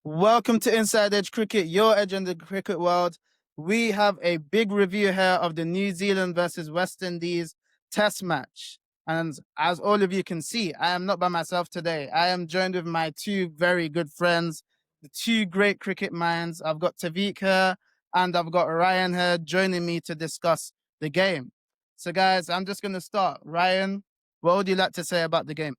Welcome to Inside Edge Cricket, your edge in the cricket world. We have a big review here of the New Zealand versus West Indies test match. And as all of you can see, I am not by myself today. I am joined with my two very good friends, the two great cricket minds. I've got Tavik here and I've got Ryan here joining me to discuss the game. So, guys, I'm just going to start. Ryan, what would you like to say about the game?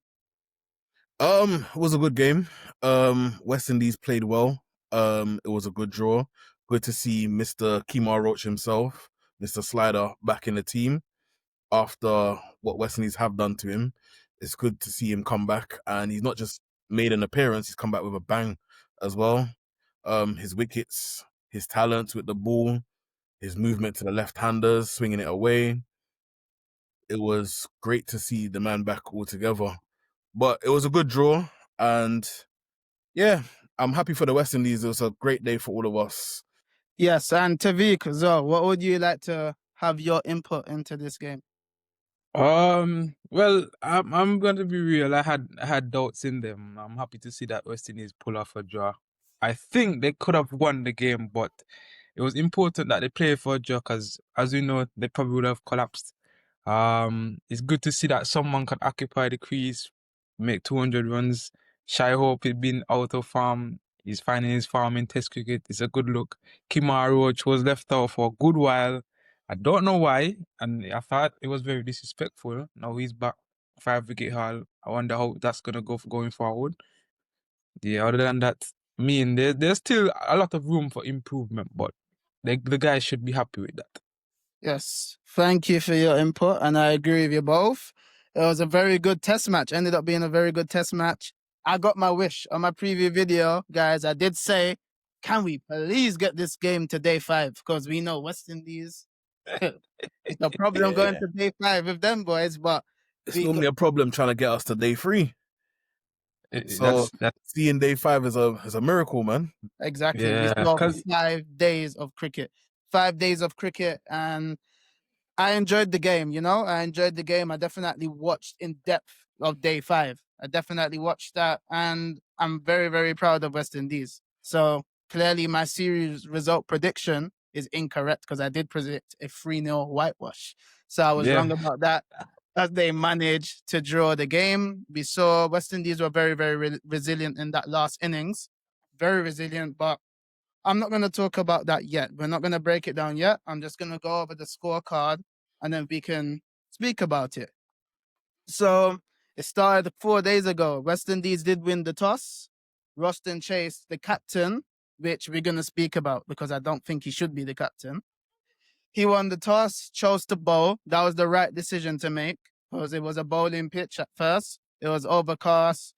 It was a good game. West Indies played well. It was a good draw. Good to see Mr. Kemar Roach himself, Mr. Slider, back in the team after what West Indies have done to him. It's good to see him come back, and he's not just made an appearance; he's come back with a bang as well. His wickets, his talent with the ball, his movement to the left-handers, swinging it away. It was great to see the man back altogether. But it was a good draw, and yeah, I'm happy for the West Indies. It was a great day for all of us. Yes, and Tavik as well. What would you like to have your input into this game? Well, I'm going to be real. I had doubts in them. I'm happy to see that West Indies pull off a draw. I think they could have won the game, but it was important that they play for a draw because, as we know, they probably would have collapsed. It's good to see that someone can occupy the crease, make 200 runs. Shai Hope has been out of form. He's finding his form in Test cricket. It's a good look. Kemar Roach was left out for a good while. I don't know why, and I thought it was very disrespectful. Now he's back 5 wicket haul. I wonder how that's gonna go for going forward. Yeah, other than that, there's still a lot of room for improvement, but the guys should be happy with that. Yes, thank you for your input, and I agree with you both. It was a very good test match. Ended up being a very good test match. I got my wish on my preview video, guys. I did say, can we please get this game to day 5? Because we know West Indies. It's no problem going Yeah, to day 5 with them boys, but it's we got, normally a problem trying to get us to day 3. So That's seeing day 5 is a miracle, man. exactly. We yeah, saw cause 5 days of cricket. 5 days of cricket, and I enjoyed the game, I enjoyed the game. I definitely watched in depth of day 5. I definitely watched that, and I'm very, very proud of West Indies. So clearly, my series result prediction is incorrect because I did predict a 3-0 whitewash. So I was wrong yeah, about that. As they managed to draw the game, we saw West Indies were very, very resilient in that last innings. Very resilient, but I'm not going to talk about that yet. We're not going to break it down yet. I'm just going to go over the scorecard and then we can speak about it. So it started 4 days ago. West Indies did win the toss. Roston Chase, the captain, which we're going to speak about because I don't think he should be the captain. He won the toss, chose to bowl. That was the right decision to make because it was a bowling pitch at first. It was overcast.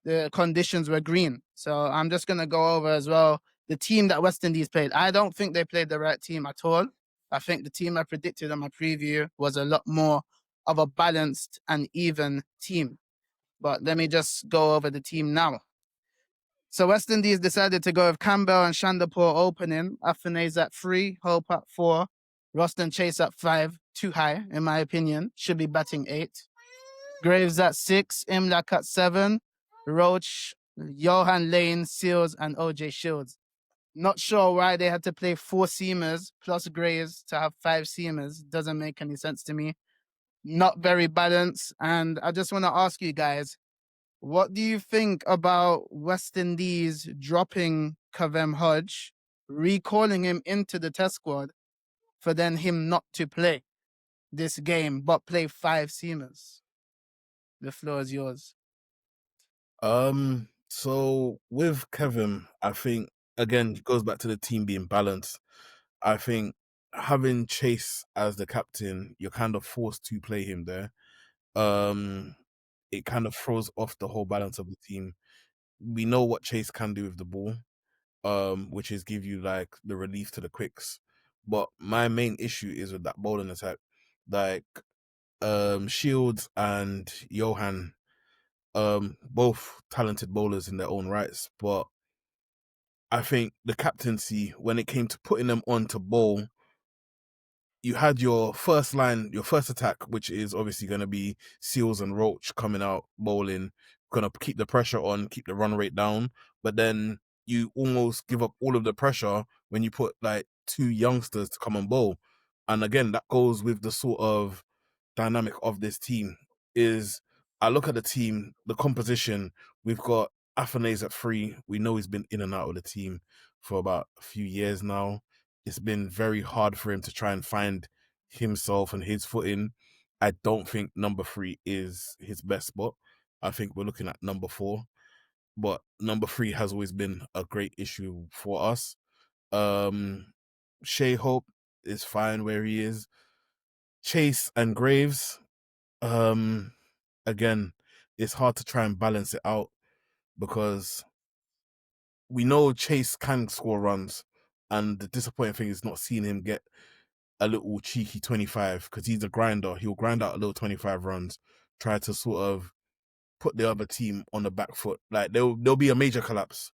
The conditions were green. So I'm just going to go over as well the team that West Indies played. I don't think they played the right team at all. I think the team I predicted on my preview was a lot more of a balanced and even team. But let me just go over the team now. So West Indies decided to go with Campbell and Shandapur opening. Afanese at 3, Hope at 4, Roston Chase at 5. Too high, in my opinion. Should be batting 8. Greaves at 6, Imlak at 7, Roach, Johan Lane, Seals, and OJ Shields. Not sure why they had to play 4 seamers plus Graves to have 5 seamers. Doesn't make any sense to me. Not very balanced. And I just want to ask you guys, what do you think about West Indies dropping Kavem Hodge, recalling him into the test squad for then him not to play this game, but play 5 seamers? The floor is yours. So with Kevin, I think again it goes back to the team being balanced. I think having Chase as the captain, you're kind of forced to play him there. Um, it kind of throws off the whole balance of the team. We know what Chase can do with the ball, which is give you like the relief to the quicks. But my main issue is with that bowling attack. Like Shields and Johan, both talented bowlers in their own rights, but I think the captaincy, when it came to putting them on to bowl, you had your first line, your first attack, which is obviously going to be Seals and Roach coming out bowling, going to keep the pressure on, keep the run rate down. But then you almost give up all of the pressure when you put like 2 youngsters to come and bowl. And again, that goes with the sort of dynamic of this team. Is I look at the team, the composition. We've got Afanase at 3. We know he's been in and out of the team for about a few years now. It's been very hard for him to try and find himself and his footing. I don't think number 3 is his best spot. I think we're looking at number 4. But number 3 has always been a great issue for us. Shai Hope is fine where he is. Chase and Greaves, again, it's hard to try and balance it out because we know Chase can score runs, and the disappointing thing is not seeing him get a little cheeky 25 because he's a grinder. He'll grind out a little 25 runs, try to sort of put the other team on the back foot. Like there'll be a major collapse,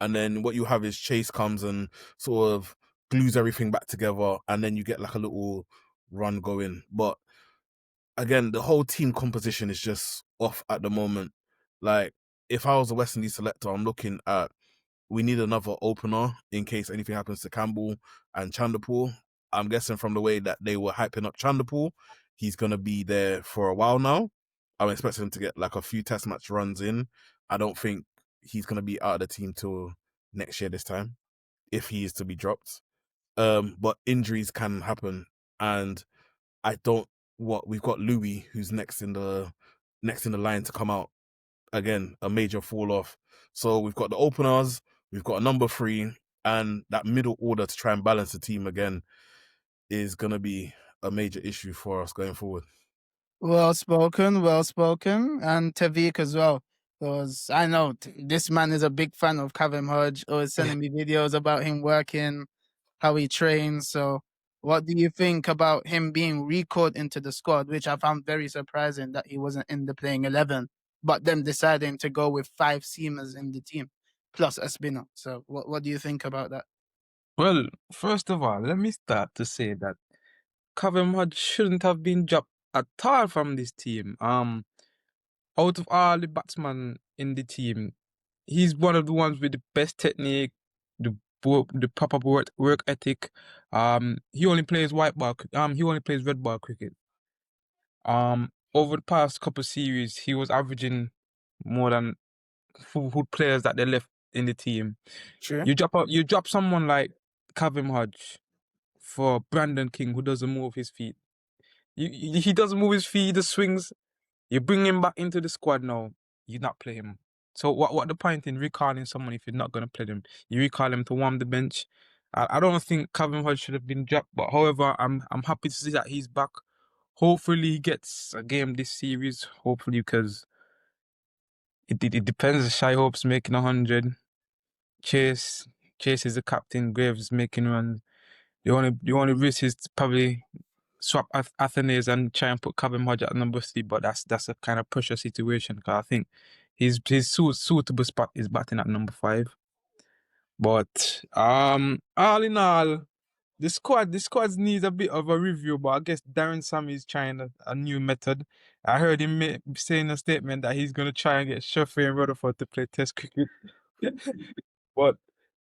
and then what you have is Chase comes and sort of glues everything back together, and then you get like a little run going. But again, the whole team composition is just off at the moment. Like, if I was a West Indies selector, I'm looking at we need another opener in case anything happens to Campbell and Chanderpool. I'm guessing from the way that they were hyping up Chanderpool, he's going to be there for a while now. I'm expecting him to get like a few test match runs in. I don't think he's going to be out of the team till next year this time, if he is to be dropped. But injuries can happen, and I don't. We've got Louis, who's next in the line to come out. Again, a major fall off. So we've got the openers, we've got a number 3, and that middle order to try and balance the team again is gonna be a major issue for us going forward. Well spoken, and Tavik as well. Because I know this man is a big fan of Kevin Hodge, always sending me videos about him working, how he trains. So, what do you think about him being recalled into the squad, which I found very surprising that he wasn't in the playing 11, but them deciding to go with 5 seamers in the team, plus a spinner. So, what do you think about that? Well, first of all, let me start to say that Kevin Hodge shouldn't have been dropped at all from this team. Out of all the batsmen in the team, he's one of the ones with the best technique, the proper work ethic. He only plays he only plays red ball cricket. Over the past couple of series, he was averaging more than full players that they left in the team. Sure. You drop someone like Kevin Hodge for Brandon King, who doesn't move his feet. He doesn't move his feet, he just swings. You bring him back into the squad now, you not play him. So what the point in recalling someone if you're not going to play them? You recall him to warm the bench. I don't think Kevin Hodge should have been dropped, but however, I'm happy to see that he's back. Hopefully he gets a game this series. Hopefully, because it depends. Shai Hope's making 100. Chase is the captain. Greaves is making runs. The only risk is to probably swap Athens and try and put Kevin Hodge at number 3, but that's a kind of pressure situation because I think his suitable spot is batting at number 5. But all in all, the squad needs a bit of a review. But I guess Darren Sammy is trying a new method. I heard him saying a statement that he's gonna try and get Sheffield and Rutherford to play Test cricket. But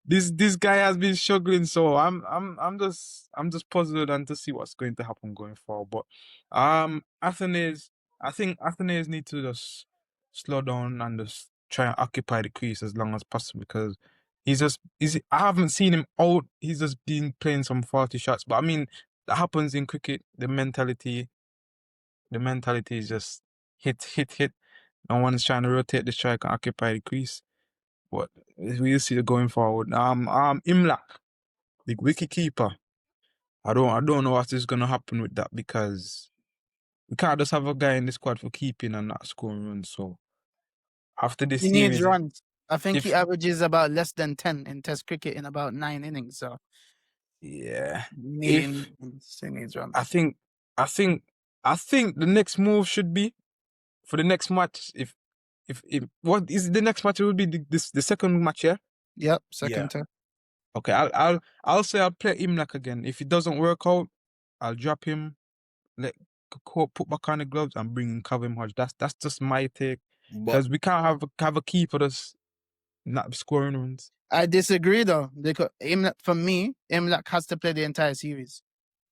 this guy has been struggling, so I'm just puzzled and to see what's going to happen going forward. But Athens, I think Athens need to just slow down and just try and occupy the crease as long as possible because I haven't seen him out. He's just been playing some 40 shots. But I mean that happens in cricket. The mentality is just hit. No one's trying to rotate the strike and occupy the crease. But we'll see it going forward. Imlak, the wicket keeper. I don't know what is gonna happen with that because we can't just have a guy in the squad for keeping and not scoring runs. So after this He needs series, runs. I think he if averages about less than 10 in Test cricket in about 9 innings. So, yeah, he needs runs. I think the next move should be for the next match. If what is the next match? It will be the second match, yeah. Yep, second Yeah. test. Okay, I'll say I'll play Imlak again. If it doesn't work out, I'll drop him, let put back on the gloves and bring in Kevin Hodge. That's just my take But because we can't have a keeper that's not scoring runs. I disagree though. Because for me, Imlak has to play the entire series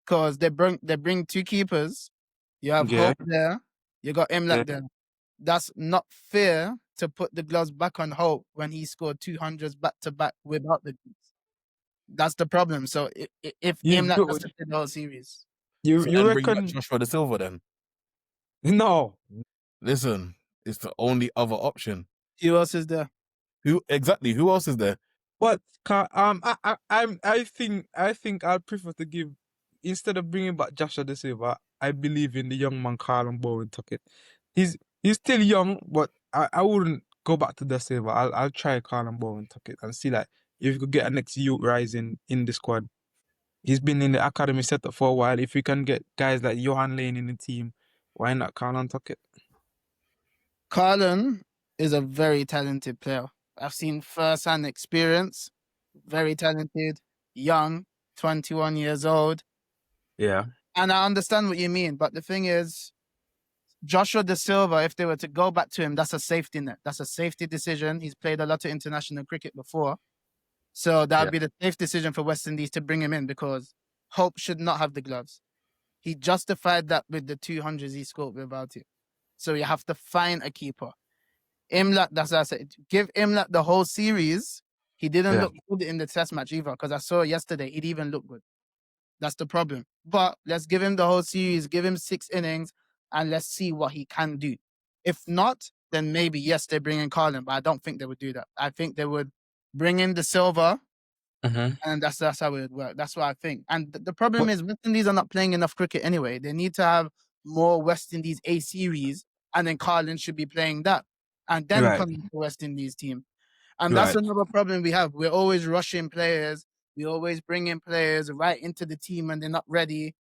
because they bring two keepers. You have Yeah, Hope there. You got yeah. Imlak there. That's not fair to put the gloves back on Hope when he scored 200s back to back without the gloves. That's the problem. So if You Imlak has you to play the whole series, So you then bring back reckon? Joshua the Silva then. No. Listen, it's the only other option. who else is there? Who exactly? Who else is there? But I think I'd prefer to give, instead of bringing back Joshua the Silva, I believe in the young man Carlon Bowen Tuckett. He's still young, but I wouldn't go back to the Silva. I'll try Carlon Bowen Tuckett and see like if you could get a next youth rising in the squad. He's been in the academy setup for a while. If we can get guys like Johan Lane in the team, why not Carlon Tuckett? Carlon is a very talented player. I've seen first-hand experience. Very talented, young, 21 years old. Yeah. And I understand what you mean. But the thing is, Joshua De Silva, if they were to go back to him, that's a safety net. That's a safety decision. He's played a lot of international cricket before. So that would Yeah. be the safe decision for West Indies to bring him in because Hope should not have the gloves. He justified that with the 200s he scored without it. So you have to find a keeper. Imlat, that's what I said. Give Imlat the whole series. He didn't Yeah. look good in the test match either because I saw yesterday he'd even look good. That's the problem. But let's give him the whole series, give him 6 innings, and let's see what he can do. If not, then maybe yes, they bring in Carlin, but I don't think they would do that. I think they would bring in the Silver, Mm-hmm. and that's how it would work. That's what I think. And the problem But is West Indies are not playing enough cricket anyway. They need to have more West Indies A series, and then Carlin should be playing that, and then right, come to the West Indies team. And that's right. another problem we have. We're always rushing players. We always bring in players right into the team and they're not ready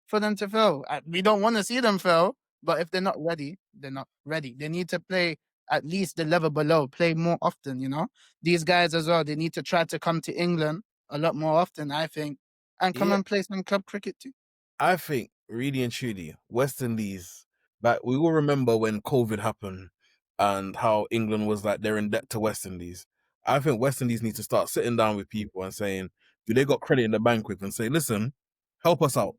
for them to fail. We don't want to see them fail, but if they're not ready, they're not ready. They need to play at least the level below, play more often, you know? These guys as well, they need to try to come to England a lot more often, I think, and come Yeah, and play some club cricket too. I think really and truly, West Indies. Like we all remember when COVID happened and how England was like they're in debt to West Indies. I think West Indies need to start sitting down with people and saying, do they got credit in the bank with, and say, listen, help us out.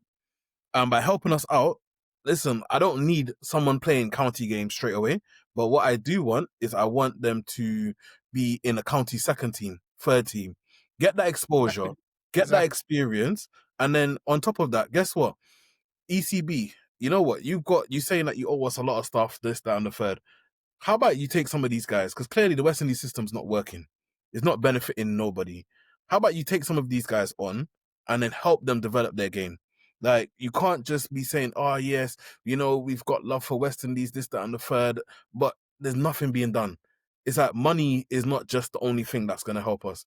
And by helping us out, listen, I don't need someone playing county games straight away. But what I do want is I want them to be in a county second team, third team, get that exposure, Exactly. get that Exactly. experience. And then on top of that, guess what? ECB, you know what? You saying that you owe us a lot of stuff, this, that, and the third. How about you take some of these guys? Because clearly the West Indies system's not working. It's not benefiting nobody. How about you take some of these guys on and then help them develop their game? Like, you can't just be saying, oh, yes, we've got love for West Indies, this, that, and the third, but there's nothing being done. It's like money is not just the only thing that's going to help us.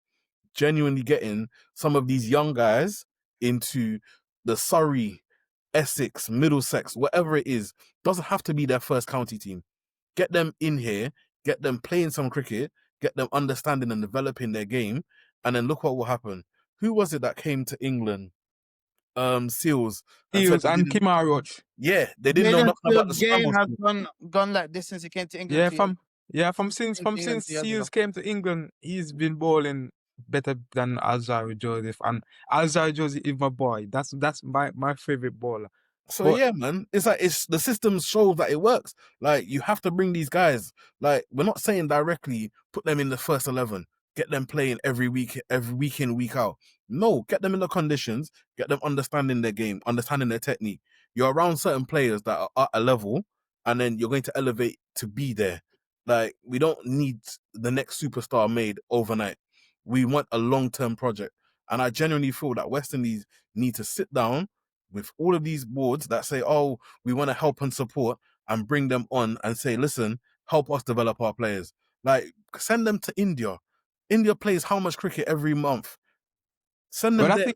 Genuinely getting some of these young guys into the Surrey, Essex, Middlesex, whatever it is, doesn't have to be their first county team. Get them in here, get them playing some cricket, get them understanding and developing their game, and then look what will happen. Who was it that came to England? Seals, and said Steels and Kemar Roach. they didn't know Jaden nothing about the Steele's scrum game or has something. gone like this since he came to England Yeah, 2 years. from since Came to England 2 years ago. Seals came to England, he's been bowling better than Alzarri Joseph, and Alzarri Joseph is my boy. That's my favorite bowler. So But yeah, man, it's like the system shows that it works. Like you have to bring these guys. Like we're not saying directly put them in the first 11, get them playing every week in, week out. No, get them in the conditions, get them understanding their game, understanding their technique. You're around certain players that are at a level, and then you're going to elevate to be there. Like we don't need the next superstar made overnight. We want a long-term project, and I genuinely feel that West Indies need to sit down with all of these boards that say, oh, we want to help and support, and bring them on and say, listen, help us develop our players. Like, send them to India. India plays how much cricket every month? Send them but there.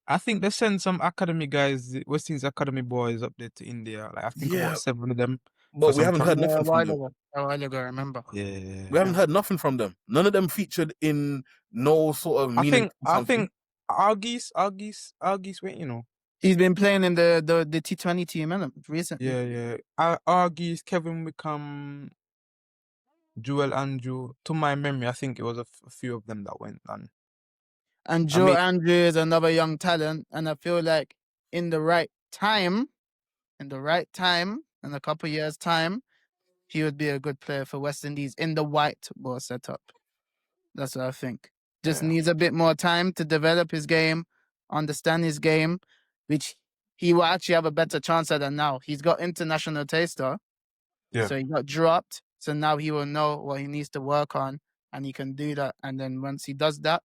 I think they send some academy guys, West Indies academy boys up there to India. Like I think Yeah, about 7 of them for but we some haven't heard practice. nothing from them. A while ago, I remember. We Yeah. haven't heard nothing from them. None of them featured in no sort of I meaning think something. Argis went, He's been playing in the T20 team, recently. Yeah. Argis, Kevin Wickham, Joel Andrew. To my memory, I think it was a few of them that went on. And I Joe mean, Andrew is another young talent, and I feel like in the right time, in a couple years' time, he would be a good player for West Indies in the white ball setup. That's what I think. Just yeah. needs a bit more time to develop his game, understand his game, which he will actually have a better chance at than now. He's got international taster, Yeah. so he got dropped. So now he will know what he needs to work on, and he can do that. And then once he does that,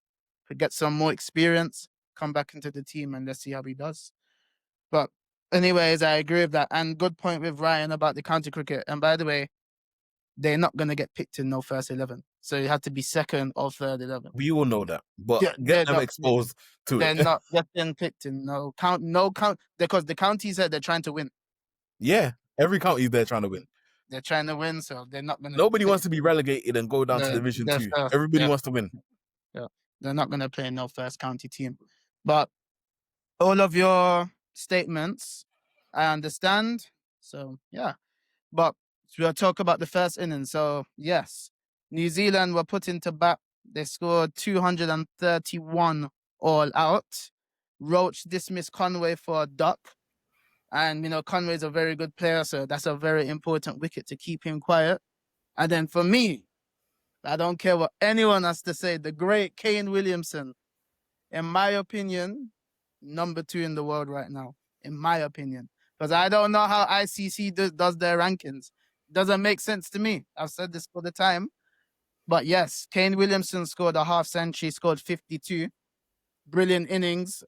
he get some more experience, come back into the team, and let's see how he does. But anyways, I agree with that. And good point with Ryan about the county cricket. And by the way, they're not going to get picked in no first 11. So you have to be second or third 11. We all know that, but Yeah, get them exposed to they're it. not getting picked in no count, because the county said they're trying to win. Yeah, every county they're trying to win. They're trying to win, so they're not going to. Nobody wants to be relegated and go down to Division 2. Everybody wants to win. Yeah, they're not going to play no first county team. But all of your statements, I understand. So yeah, but we'll talk about the first inning. So yes, New Zealand were put into bat. They scored 231 all out. Roach dismissed Conway for a duck. And, Conway's a very good player, so that's a very important wicket to keep him quiet. And then for me, I don't care what anyone has to say, the great Kane Williamson, in my opinion, number 2 in the world right now, in my opinion. Because I don't know how ICC does their rankings. Doesn't make sense to me. I've said this all the time. But yes, Kane Williamson scored a half century, scored 52. Brilliant innings.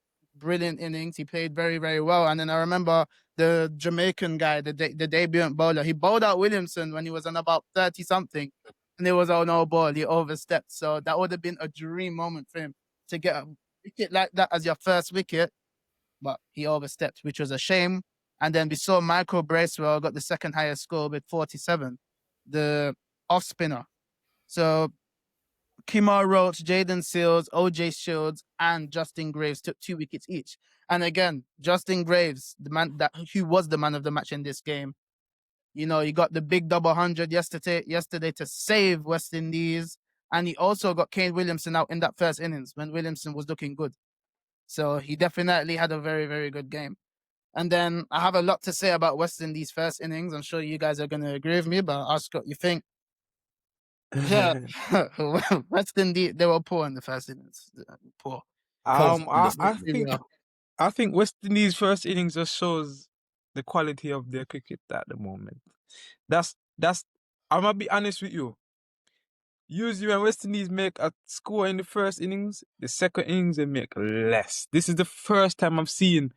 He played very, very well. And then I remember the Jamaican guy, the debutant bowler, he bowled out Williamson when he was on about 30 something. And it was no ball. He overstepped. So that would have been a dream moment for him to get a wicket like that as your first wicket. But he overstepped, which was a shame. And then we saw Michael Bracewell got the second highest score with 47, the off spinner. So Kemar Roach, Jaden Seals, OJ Shields, and Justin Greaves took 2 wickets each. And again, Justin Greaves, the man who was the man of the match in this game. He got the big double 100 yesterday to save West Indies. And he also got Kane Williamson out in that first innings when Williamson was looking good. So he definitely had a very, very good game. And then I have a lot to say about West Indies' first innings. I'm sure you guys are going to agree with me, but ask what you think. Yeah, West Indies, they were poor in the first innings. Poor. I think West Indies' first innings just shows the quality of their cricket at the moment. That's. I'm gonna be honest with you. Usually when West Indies make a score in the first innings, the second innings they make less. This is the first time I've seen.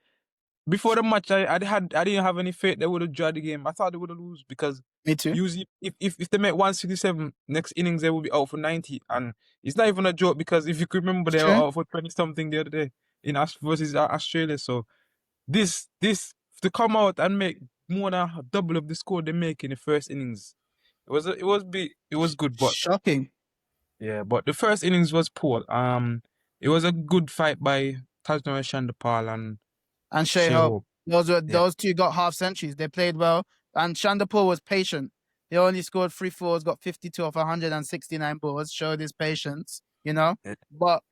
Before the match, I didn't have any faith they would have drawn the game. I thought they would have lose because Me too. usually if they make 167, next innings they will be out for 90. And it's not even a joke because if you could remember, they were out for 20 something the other day in versus Australia. So this to come out and make more than double of the score they make in the first innings, it was good, but shocking. Yeah, but the first innings was poor. It was a good fight by Tajnor Shandapal and Shai Hope. Those two got half centuries. They played well, and Shandapal was patient. He only scored 3 fours, got 52 of 169 balls. Showed his patience, Yeah. But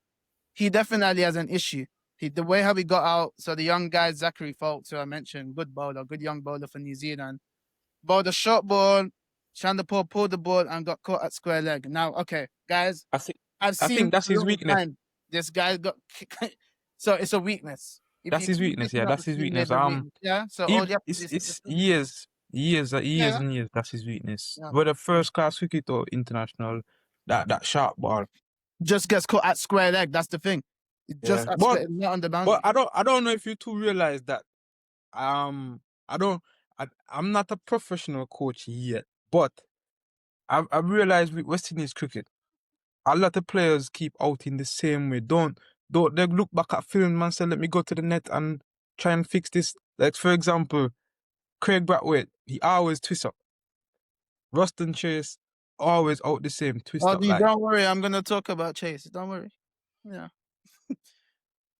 he definitely has an issue. The way how he got out. So the young guy Zachary Folks, who I mentioned, good young bowler for New Zealand, bowled a short ball. Shandapal pulled the ball and got caught at square leg. Now, okay, guys, I think that's his weakness. This guy got so it's a weakness. That's his weakness. Yeah, that's his weakness. Yeah. So all you have to do is it's years and years. That's his weakness. Yeah. Whether first class cricket or international, that sharp ball just gets caught at square leg. That's the thing. It just not on the boundary. But I don't know if you two realize that. I'm not a professional coach yet, but I've realized with West Indies cricket, a lot of players keep out in the same way. Don't they look back at film and say, let me go to the net and try and fix this. Like, for example, Craig Brathwaite, he always twist up. Ruston Chase, always out the same, twist up. Don't worry, I'm going to talk about Chase. Don't worry. Yeah.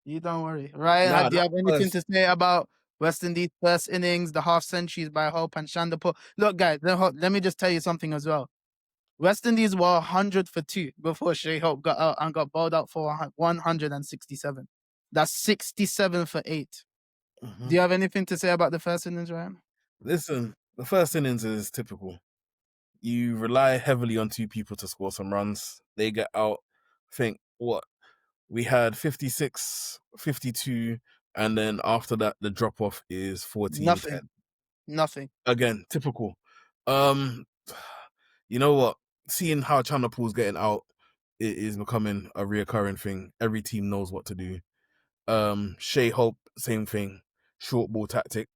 You don't worry. Ryan, do you have anything to say about West Indies' first innings, the half centuries by Hope and Shandapal? Look, guys, let me just tell you something as well. West Indies were 100 for 2 before Shai Hope got out and got bowled out for 167. That's 67 for 8. Mhm. Do you have anything to say about the first innings, Ryan? Listen, the first innings is typical. You rely heavily on two people to score some runs. They get out. Think what? We had 56, 52, and then after that, the drop off is 14, 10. Nothing. Again, typical. Um, you know what? Seeing how Chanapul's getting out, it is becoming a reoccurring thing. Every team knows what to do. Shai Hope, same thing. Short ball tactic.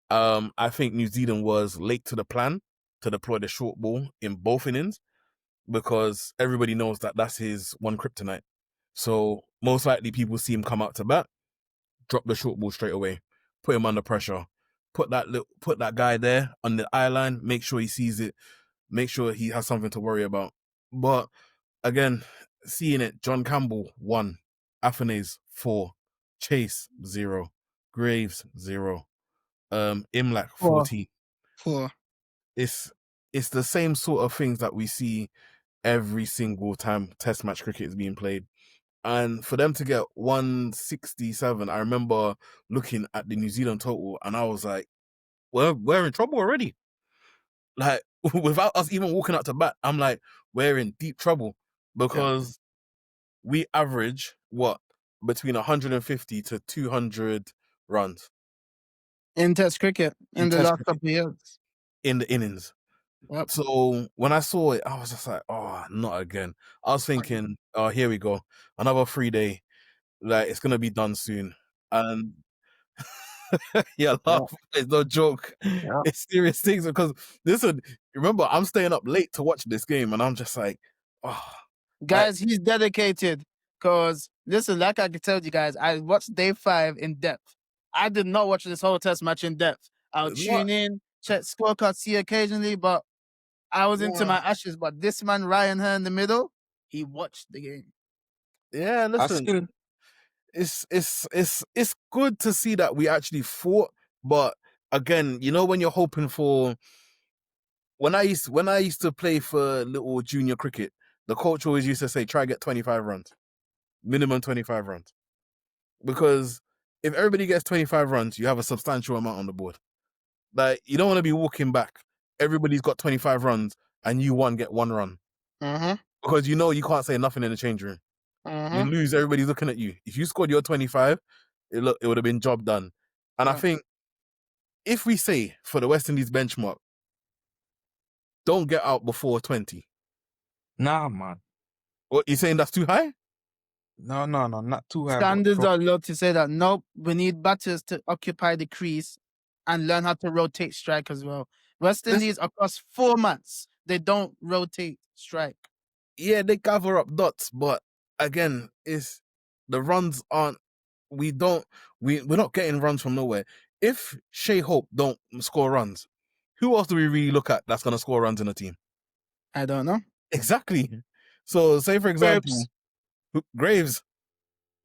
I think New Zealand was late to the plan to deploy the short ball in both innings because everybody knows that that's his one kryptonite. So most likely people see him come out to bat, drop the short ball straight away, put him under pressure, put that guy there on the eye line, make sure he sees it, make sure he has something to worry about. But again, seeing it, John Campbell 1, Afanase 4, Chase 0, Greaves 0, Imlak 14. 4. It's the same sort of things that we see every single time Test match cricket is being played. And for them to get 167, I remember looking at the New Zealand total and I was like, we're in trouble already. Like, without us even walking out to bat, I'm like, we're in deep trouble because we average between 150 to 200 runs In Test cricket in in the Test last cricket couple of years. in the innings. Yep. So when I saw it, I was just like, oh, not again. I was thinking, oh, here we go. Another 3-day. Like, it's going to be done soon. And yeah, laugh. It's no joke. Yeah. It's serious things because listen, remember, I'm staying up late to watch this game and I'm just like, oh. Guys, he's dedicated because listen, like I can tell you guys, I watched day 5 in depth. I did not watch this whole test match in depth. I'll tune in, check scorecard, see occasionally, but I was into my ashes. But this man, Ryan Her in the middle, he watched the game. Yeah, listen, it's good to see that we actually fought, but again, you know when you're hoping for. When I used to play for little junior cricket, the coach always used to say, "Try get 25 runs, minimum 25 runs," because if everybody gets 25 runs, you have a substantial amount on the board. Like you don't want to be walking back. Everybody's got 25 runs, and you get 1 run because you know you can't say nothing in the change room. You lose, everybody's looking at you. If you scored your 25, it would have been job done. And I think if we say for the West Indies benchmark, don't get out before 20. Nah, man. What, you saying that's too high? No, not too high. Standards are low to say that. Nope, we need batters to occupy the crease and learn how to rotate strike as well. West Indies across formats, they don't rotate strike. Yeah, they gather up dots, but again, it's the runs aren't. We're not getting runs from nowhere. If Shai Hope don't score runs, who else do we really look at that's gonna score runs in a team? I don't know. Exactly. So, say for example, Greaves.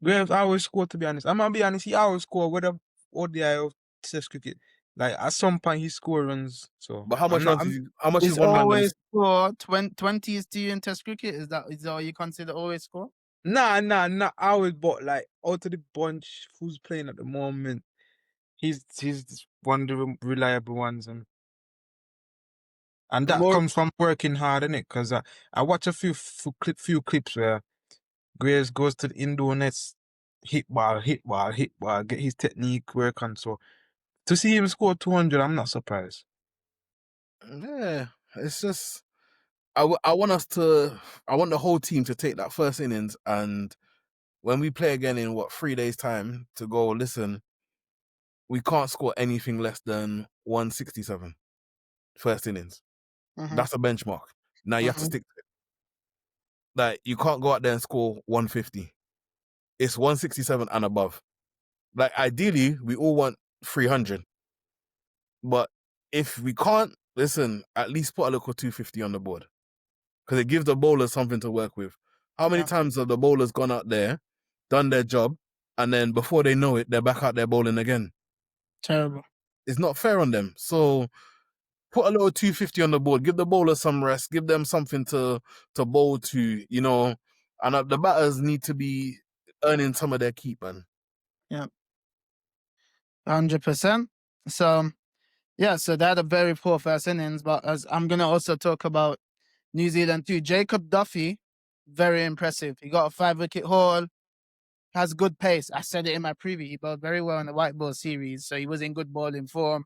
Greaves always score, to be honest. I'm gonna be honest, he always score, whether ODI or Test cricket. Like at some point he score runs. So But how much is is one man? Always score 20s to you in Test cricket? Is that all you consider always score? Nah, not always, but like out of the bunch who's playing at the moment, he's one of the reliable ones, and that comes from working hard, innit? Because I watch a few clips where Greaves goes to the indoor nets, hit ball, get his technique work on. So to see him score 200, I'm not surprised. Yeah, it's just I want the whole team to take that first innings, and when we play again in 3 days time to go, listen, we can't score anything less than 167 first innings. That's a benchmark. Now you have to stick to it. Like you can't go out there and score 150. It's 167 and above. Like ideally, we all want 300. But if we can't, listen, at least put a little 250 on the board. Because it gives the bowlers something to work with. How many times have the bowlers gone out there, done their job, and then before they know it, they're back out there bowling again? Terrible. It's not fair on them. So put a little 250 on the board. Give the bowler some rest. Give them something to bowl to, you know. And the batters need to be earning some of their keep, man. Yeah, 100%. So yeah, so they had a very poor first innings, but as I'm gonna also talk about New Zealand too. Jacob Duffy, very impressive. He got a 5-wicket haul, has good pace. I said it in my preview. He bowled very well in the white ball series, so he was in good bowling form.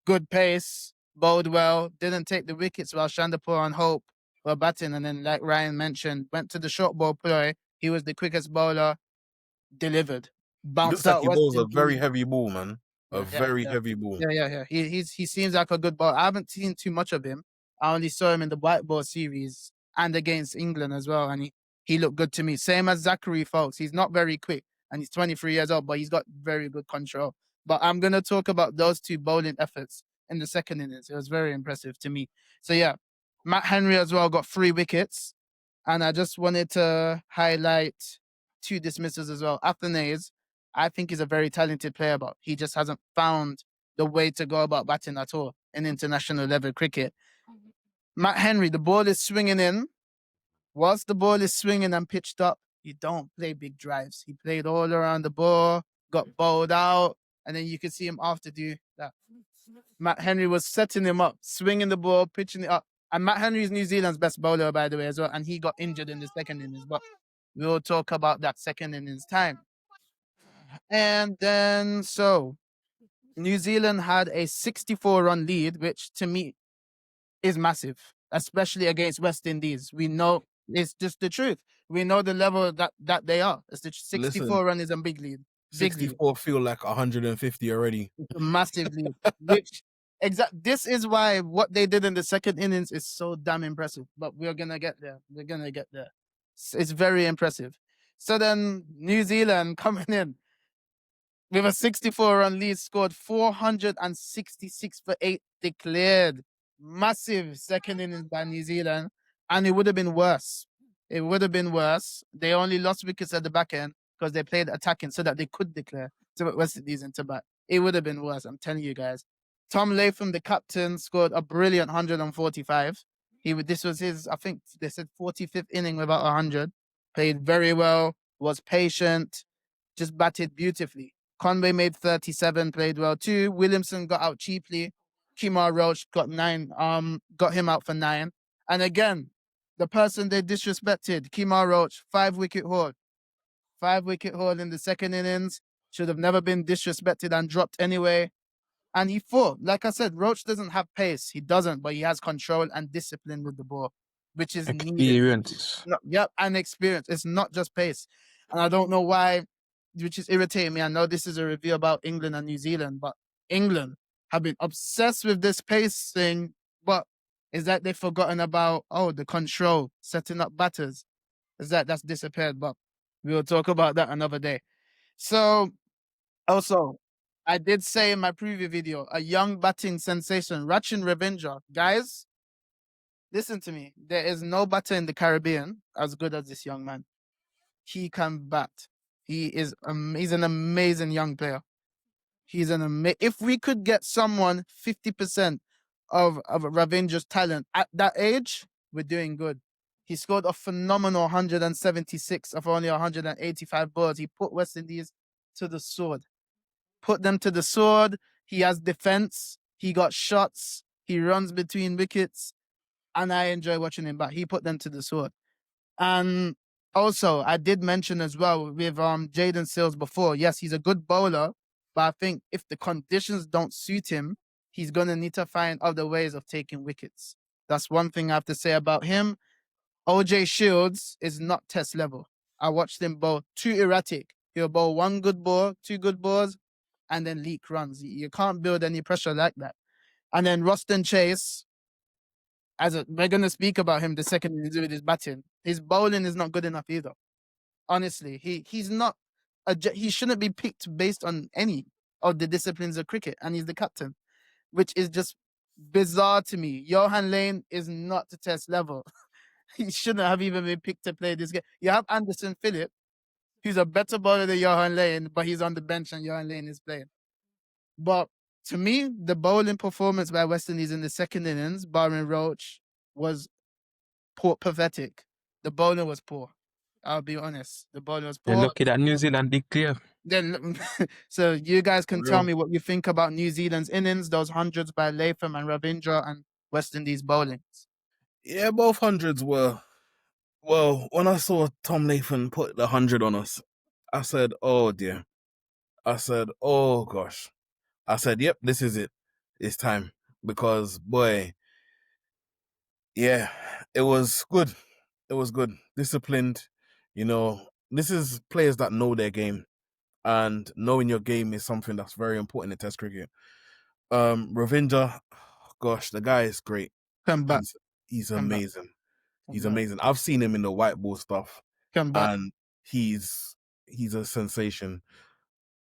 Good pace, bowled well, didn't take the wickets while Shandapur and Hope were batting. And then, like Ryan mentioned, went to the short ball ploy. He was the quickest bowler, delivered. He looks Bounced like out he West bowls a Indies. very heavy ball, man. A Yeah, yeah, very yeah. heavy ball. Yeah. He seems like a good bowler. I haven't seen too much of him. I only saw him in the white ball series and against England as well, and he looked good to me. Same as Zachary, folks. He's not very quick, and he's 23 years old, but he's got very good control. But I'm gonna talk about those two bowling efforts in the second innings. It was very impressive to me. So yeah, Matt Henry as well got 3 wickets, and I just wanted to highlight 2 dismissals as well. Athanaze, I think he's a very talented player, but he just hasn't found the way to go about batting at all in international level cricket. Matt Henry, the ball is swinging in. Whilst the ball is swinging and pitched up, you don't play big drives. He played all around the ball, got bowled out, and then you could see him after do that. Matt Henry was setting him up, swinging the ball, pitching it up. And Matt Henry is New Zealand's best bowler, by the way, as well. And he got injured in the second innings, but we'll talk about that second innings time. And then, so New Zealand had a 64-run lead, which to me is massive, especially against West Indies. We know it's just the truth. We know the level that they are. It's the 64 Listen, run is a big lead. Big lead. 64 feel like 150 already. It's a massive lead. Which this is why what they did in the second innings is so damn impressive. But we're gonna get there. We're gonna get there. It's very impressive. So then New Zealand coming in with a 64-run lead, scored 466 for 8 declared. Massive second innings by New Zealand, and it would have been worse. It would have been worse. They only lost wickets at the back end because they played attacking so that they could declare to put West Indies into bat. It would have been worse, I'm telling you guys. Tom Latham, the captain, scored a brilliant 145. This was his, I think they said 45th inning without 100. Played very well, was patient, just batted beautifully. Conway made 37, played well too. Williamson got out cheaply. Kemar Roach got 9, got him out for 9. And again, the person they disrespected, Kemar Roach, 5-wicket haul. 5-wicket haul in the second innings. Should have never been disrespected and dropped anyway. And he fought. Like I said, Roach doesn't have pace. He doesn't, but he has control and discipline with the ball, which is needed. Experience. Yep, and experience. It's not just pace. And I don't know why, which is irritating me. I know this is a review about England and New Zealand, but England have been obsessed with this pace thing, but is that they've forgotten about, the control, setting up batters. Is that's disappeared, but we'll talk about that another day. So, also, I did say in my preview video, a young batting sensation, Rachin Ravindra. Guys, listen to me. There is no batter in the Caribbean as good as this young man. He can bat. He's an amazing young player. He's if we could get someone 50% of Ravindra's talent at that age, we're doing good. He scored a phenomenal 176 of only 185 balls. He put West Indies to the sword. Put them to the sword. He has defense. He got shots. He runs between wickets. And I enjoy watching him bat. He put them to the sword. And also, I did mention as well with Jaden Seals before, yes, he's a good bowler, but I think if the conditions don't suit him, he's going to need to find other ways of taking wickets. That's one thing I have to say about him. OJ Shields is not test level. I watched him bowl too erratic. He'll bowl one good ball, 2 good balls, and then leak runs. You can't build any pressure like that. And then Roston Chase, we're going to speak about him the second innings with his batting. His bowling is not good enough either. Honestly, he's not. He shouldn't be picked based on any of the disciplines of cricket, and he's the captain, which is just bizarre to me. Johan Lane is not to test level. He shouldn't have even been picked to play this game. You have Anderson Phillip, who's a better bowler than Johan Lane, but he's on the bench and Johan Lane is playing. But To me, the bowling performance by West Indies in the second innings, barring Roach, was poor, pathetic. The bowling was poor. I'll be honest. The bowling was They're poor. lucky that New Zealand declare. Then, so you guys can tell Real. me what you think about New Zealand's innings, those hundreds by Latham and Ravindra, and West Indies bowlings. Yeah, both hundreds were. Well, when I saw Tom Nathan put the 100 on us, I said, "Oh dear." I said, "Oh gosh." I said, "Yep, this is it. It's time." Because boy, yeah, it was good. It was good. Disciplined. You know, this is players that know their game, and knowing your game is something that's very important in Test cricket. Ravinder, gosh, the guy is great. Come back, He's come back, amazing. come He's back, amazing. I've seen him in the white ball stuff, come back. and he's a sensation.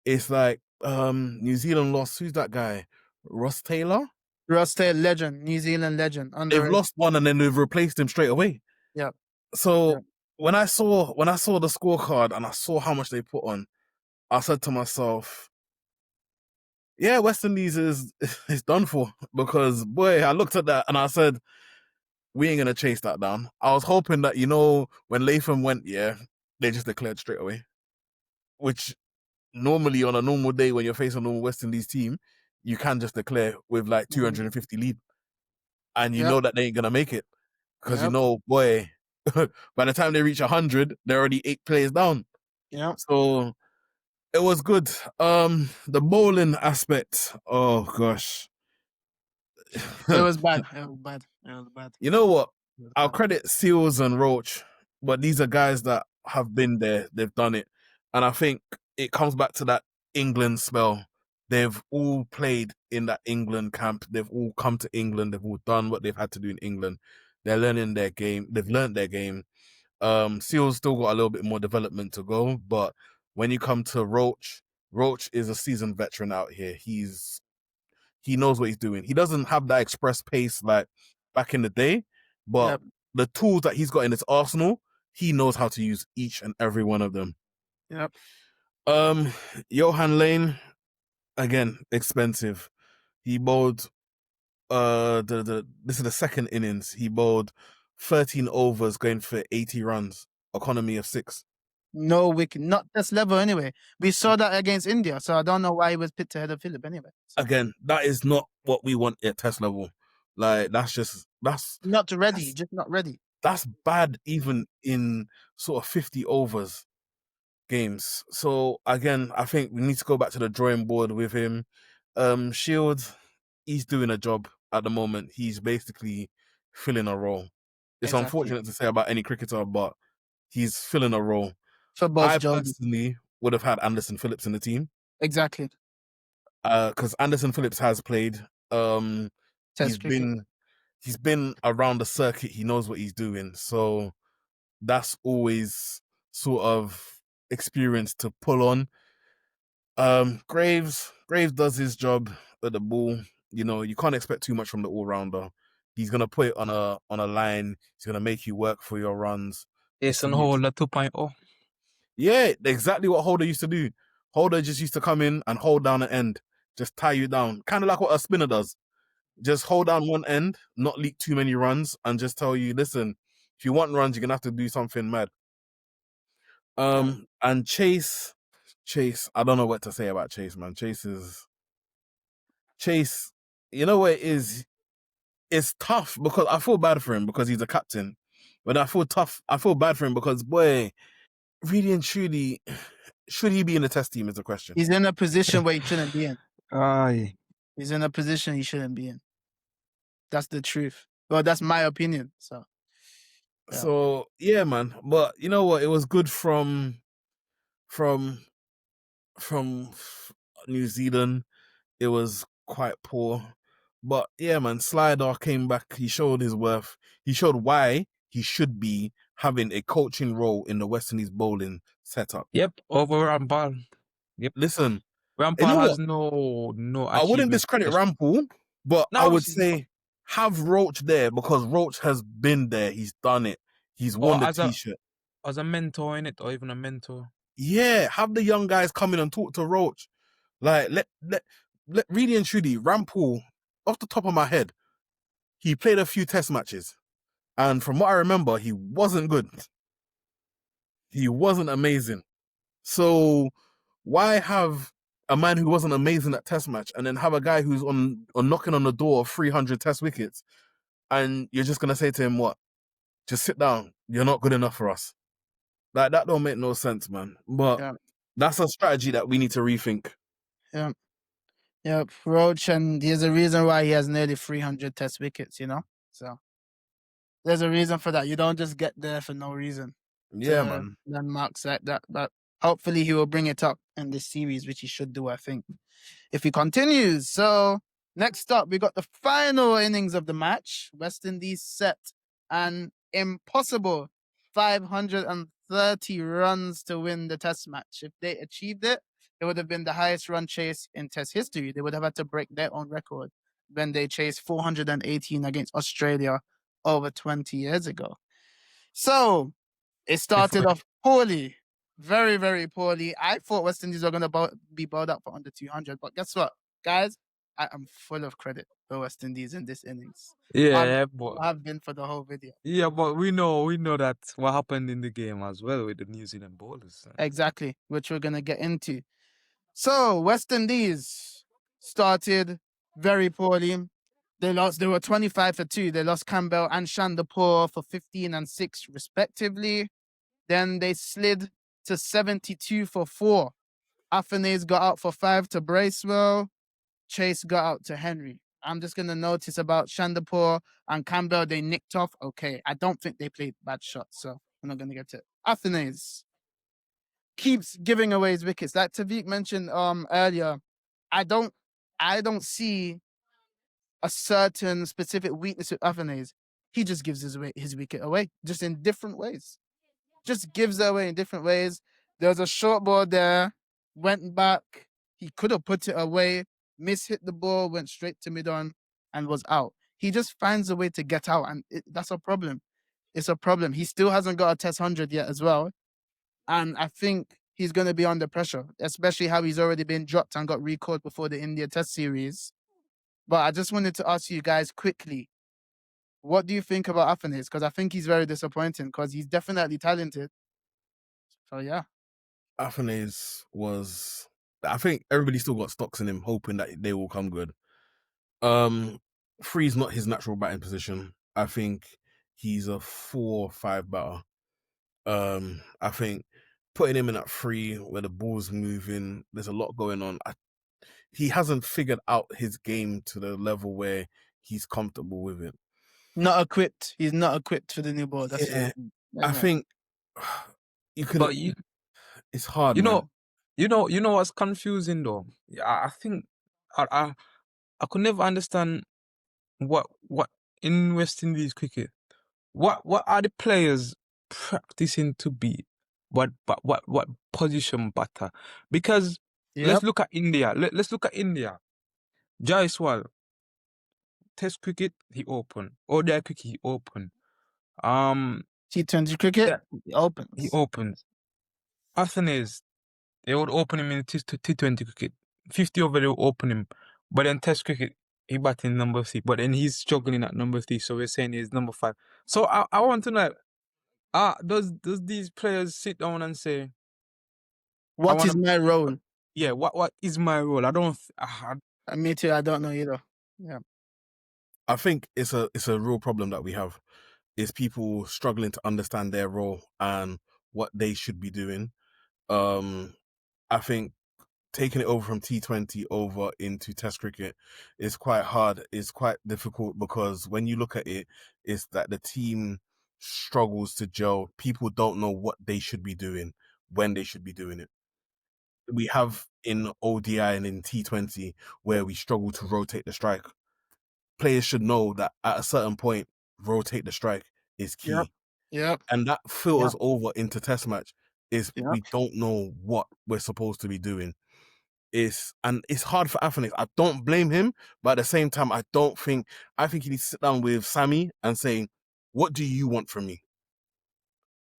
It's like New Zealand lost. Who's that guy? Ross Taylor. Ross Taylor, legend, New Zealand legend, They've underrated. lost one, and then they've replaced him straight away. Yeah. So Yeah. when I saw the scorecard and I saw how much they put on, I said to myself, "Yeah, West Indies is done for." Because boy, I looked at that and I said, "We ain't gonna chase that down." I was hoping that when Latham went, yeah, they just declared straight away, which normally on a normal day when you're facing a normal West Indies team, you can just declare with like 250 lead, and you Yep. know that they ain't gonna make it because Yep. boy, by the time they reach 100, they're already 8 players down. Yep. So it was good. The bowling aspect, oh gosh. It was bad. It was bad. It was bad. You know what? It was I'll bad. credit Seals and Roach, but these are guys that have been there. They've done it. And I think it comes back to that England spell. They've all played in that England camp. They've all come to England. They've all done what they've had to do in England. They're learning their game. They've learned their game. Seals still got a little bit more development to go. But when you come to Roach, Roach is a seasoned veteran out here. He knows what he's doing. He doesn't have that express pace like back in the day, but Yep. the tools that he's got in his arsenal, he knows how to use each and every one of them. Yep. Johan Lane, again, expensive. He bowled this is the second innings. He bowled 13 overs going for 80 runs, economy of 6. No wicket, not this level anyway. We saw that against India, so I don't know why he was picked ahead of Philip anyway. So. Again, that is not what we want at Test level. Like that's Not ready, just not ready. That's bad even in sort of 50 overs games. So again, I think we need to go back to the drawing board with him. Shields, he's doing a job at the moment. He's basically filling a role. It's Exactly. unfortunate to say about any cricketer, but he's filling a role. For both I jobs. personally would have had Anderson Phillips in the team. Exactly. Because Anderson Phillips has played. Test cricket. He's been around the circuit. He knows what he's doing. So that's always sort of experience to pull on. Greaves does his job at the ball. You can't expect too much from the all-rounder. He's gonna put it on a line. He's gonna make you work for your runs. Jason Holder 2.0. Yeah, exactly what Holder used to do. Holder just used to come in and hold down an end, just tie you down, kind of like what a spinner does. Just hold down one end, not leak too many runs, and just tell you, listen, if you want runs, you're gonna have to do something mad. And Chase, I don't know what to say about Chase, man. Chase, you know what it is? It's tough because I feel bad for him because he's a captain. But I feel bad for him because, boy, really and truly, should he be in the test team is the question. He's in a position where he shouldn't be in. Aye. He's in a position he shouldn't be in. That's the truth. Well, that's my opinion. So. Yeah. So yeah, man. But you know what? It was good from New Zealand. It was quite poor. But yeah, man, Slider came back. He showed his worth. He showed why he should be having a coaching role in the West Indies bowling setup. Yep, over Rampal. Yep. Listen, Rampal has no I wouldn't discredit Rampal, but I would say have Roach there because Roach has been there. He's done it. He's won the t-shirt. As a mentor in it, or even a mentor. Yeah, have the young guys come in and talk to Roach. Like really and truly, Rampal, off the top of my head, he played a few test matches. And from what I remember, he wasn't good. He wasn't amazing. So why have a man who wasn't amazing at test match and then have a guy who's on knocking on the door of 300 test wickets, and you're just going to say to him, what? Just sit down. You're not good enough for us. Like, that don't make no sense, man. But Yeah. that's a strategy that we need to rethink. Yeah. Yeah. Roach, and there's a reason why he has nearly 300 test wickets, you know? So there's a reason for that. You don't just get there for no reason Yeah, to man. land marks like that. But hopefully he will bring it up in this series, which he should do, I think, if he continues. So next up, we got the final innings of the match. West Indies set an impossible 530 runs to win the test match. If they achieved it, it would have been the highest run chase in test history. They would have had to break their own record when they chased 418 against Australia over 20 years ago. So it started off poorly, very, very poorly. I thought West Indies were going to be bowled up for under 200, but guess what, guys? I am full of credit for West Indies in this innings. Yeah, but I've been for the whole video. we know that what happened in the game as well with the New Zealand bowlers. Exactly, which we're going to get into. So West Indies started very poorly. They lost. They were 25 for 2. They lost Campbell and Shandapur for 15 and 6 respectively. Then they slid to 72 for 4. Afanese got out for 5 to Bracewell. Chase got out to Henry. I'm just going to notice about Shandapur and Campbell. They nicked off. Okay. I don't think they played bad shots, so I'm not going to get to it. Afanese keeps giving away his wickets. Like Tavik mentioned earlier, I don't see a certain specific weakness with Afanese. He just gives his wicket away, just in different ways. Just gives it away in different ways. There was a short ball there, went back. He could have put it away, hit the ball, went straight to mid-on, and was out. He just finds a way to get out, and that's a problem. It's a problem. He still hasn't got a Test 100 yet as well. And I think he's going to be under pressure, especially how he's already been dropped and got recalled before the India Test series. But I just wanted to ask you guys quickly, what do you think about Afanese? Because I think he's very disappointing because he's definitely talented. So, yeah. Afanese was... I think everybody still got stocks in him, hoping that they will come good. Three's not his natural batting position. I think he's a 4-5 batter. I think putting him in at 3 where the ball's moving, there's a lot going on. He hasn't figured out his game to the level where he's comfortable with it. Not equipped. He's not equipped for the new ball. That's Yeah, yeah. I think you could. But it's hard, you man. know what's confusing though. I think I could never understand what in West Indies cricket. What are the players practicing to be? What position batter? Because let's look at India. Let's look at India. Jaiswal, Test cricket, he open. ODI cricket, he open. T20 cricket, Yeah, he opens. he opens. Athens, they would open him in T20 cricket. 50 over, they would open him. But then Test cricket, he batting number 3. But then he's struggling at number 3, so we're saying he's number 5. So I want to know, does these players sit down and say, what is my role? Yeah, what is my role? I don't. Me too. I don't know either. Yeah. I think it's a real problem that we have. Is people struggling to understand their role and what they should be doing. I think taking it over from T20 over into Test cricket is quite hard. It's quite difficult because when you look at it, it's that the team struggles to gel. People don't know what they should be doing when they should be doing it. We have in ODI and in T20 where we struggle to rotate the strike. Players should know that at a certain point, rotate the strike is key. Yep. And that filters over into Test match is Yep. we don't know what we're supposed to be doing. It's hard for Afanese. I don't blame him, but at the same time, I think he needs to sit down with Sammy and say, what do you want from me?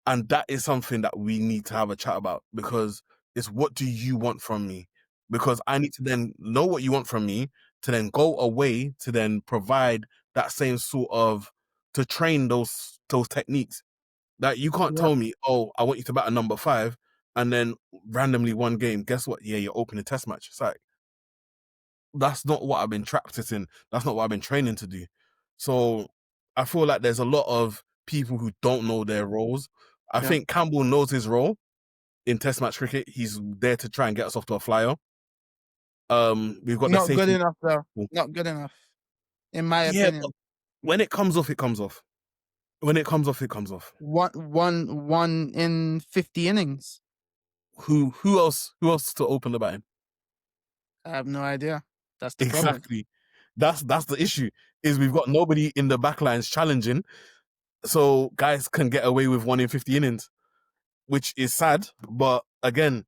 And that is something that we need to have a chat about, because it's what do you want from me? because I need to then know what you want from me to then go away to then provide that same sort of, to train those techniques. That you can't Yep. tell me, oh, I want you to bat a number 5 and then randomly one game, guess what? Yeah, you're opening a test match. It's like, that's not what I've been practicing. That's not what I've been training to do. So I feel like there's a lot of people who don't know their roles. I Yeah. think Campbell knows his role in test match cricket. He's there to try and get us off to a flyer. We've got the Not good safety. enough, though. Not good enough, in my Yeah, but opinion. when it comes off, it comes off. When it comes off, it comes off. One in 50 innings. Who else to open the batting? I have no idea. That's the problem. Exactly. That's the issue, is we've got nobody in the backlines challenging, so guys can get away with 1 in 50 innings, which is sad. But again,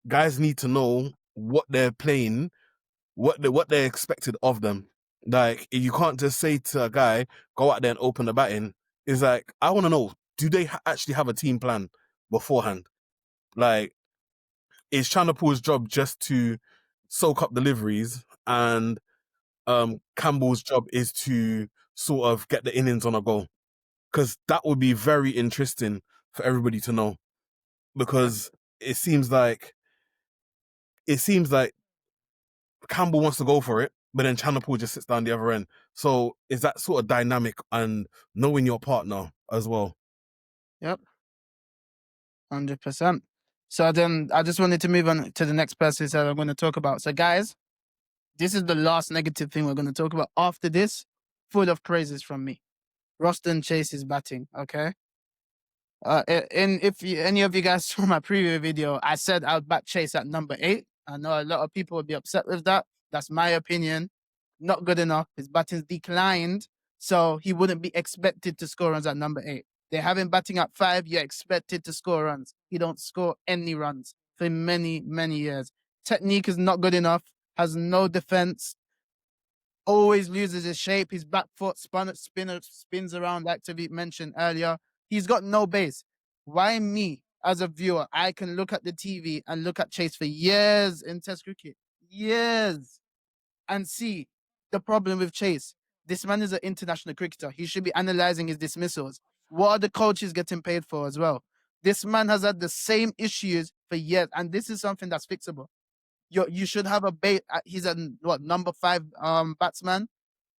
guys need to know what they're playing, what they're expected of them. Like, you can't just say to a guy, go out there and open the batting. It's like, I want to know, do they actually have a team plan beforehand? Like, is Chanapul's job just to soak up deliveries, and Campbell's job is to sort of get the innings on a go? Because that would be very interesting for everybody to know. Because it seems like Campbell wants to go for it, but then Chanapul just sits down the other end. So is that sort of dynamic and knowing your partner as well? Yep. 100%. So then I just wanted to move on to the next person that I'm going to talk about. So guys, this is the last negative thing we're going to talk about. After this, full of praises from me. Roston Chase is batting, okay? And if any of you guys saw my previous video, I said I would bat Chase at number 8. I know a lot of people would be upset with that. That's my opinion. Not good enough. His batting's declined, so he wouldn't be expected to score runs at number 8. They have him batting at 5. You're expected to score runs. He don't score any runs for many, many years. Technique is not good enough. Has no defense. Always loses his shape. His back foot spins around, like Tavit mentioned earlier. He's got no base. Why me, as a viewer, I can look at the TV and look at Chase for years in Test cricket, years, and see the problem with Chase. This man is an international cricketer. He should be analyzing his dismissals. What are the coaches getting paid for as well? This man has had the same issues for years, and this is something that's fixable. You should have a base. He's a number 5 batsman.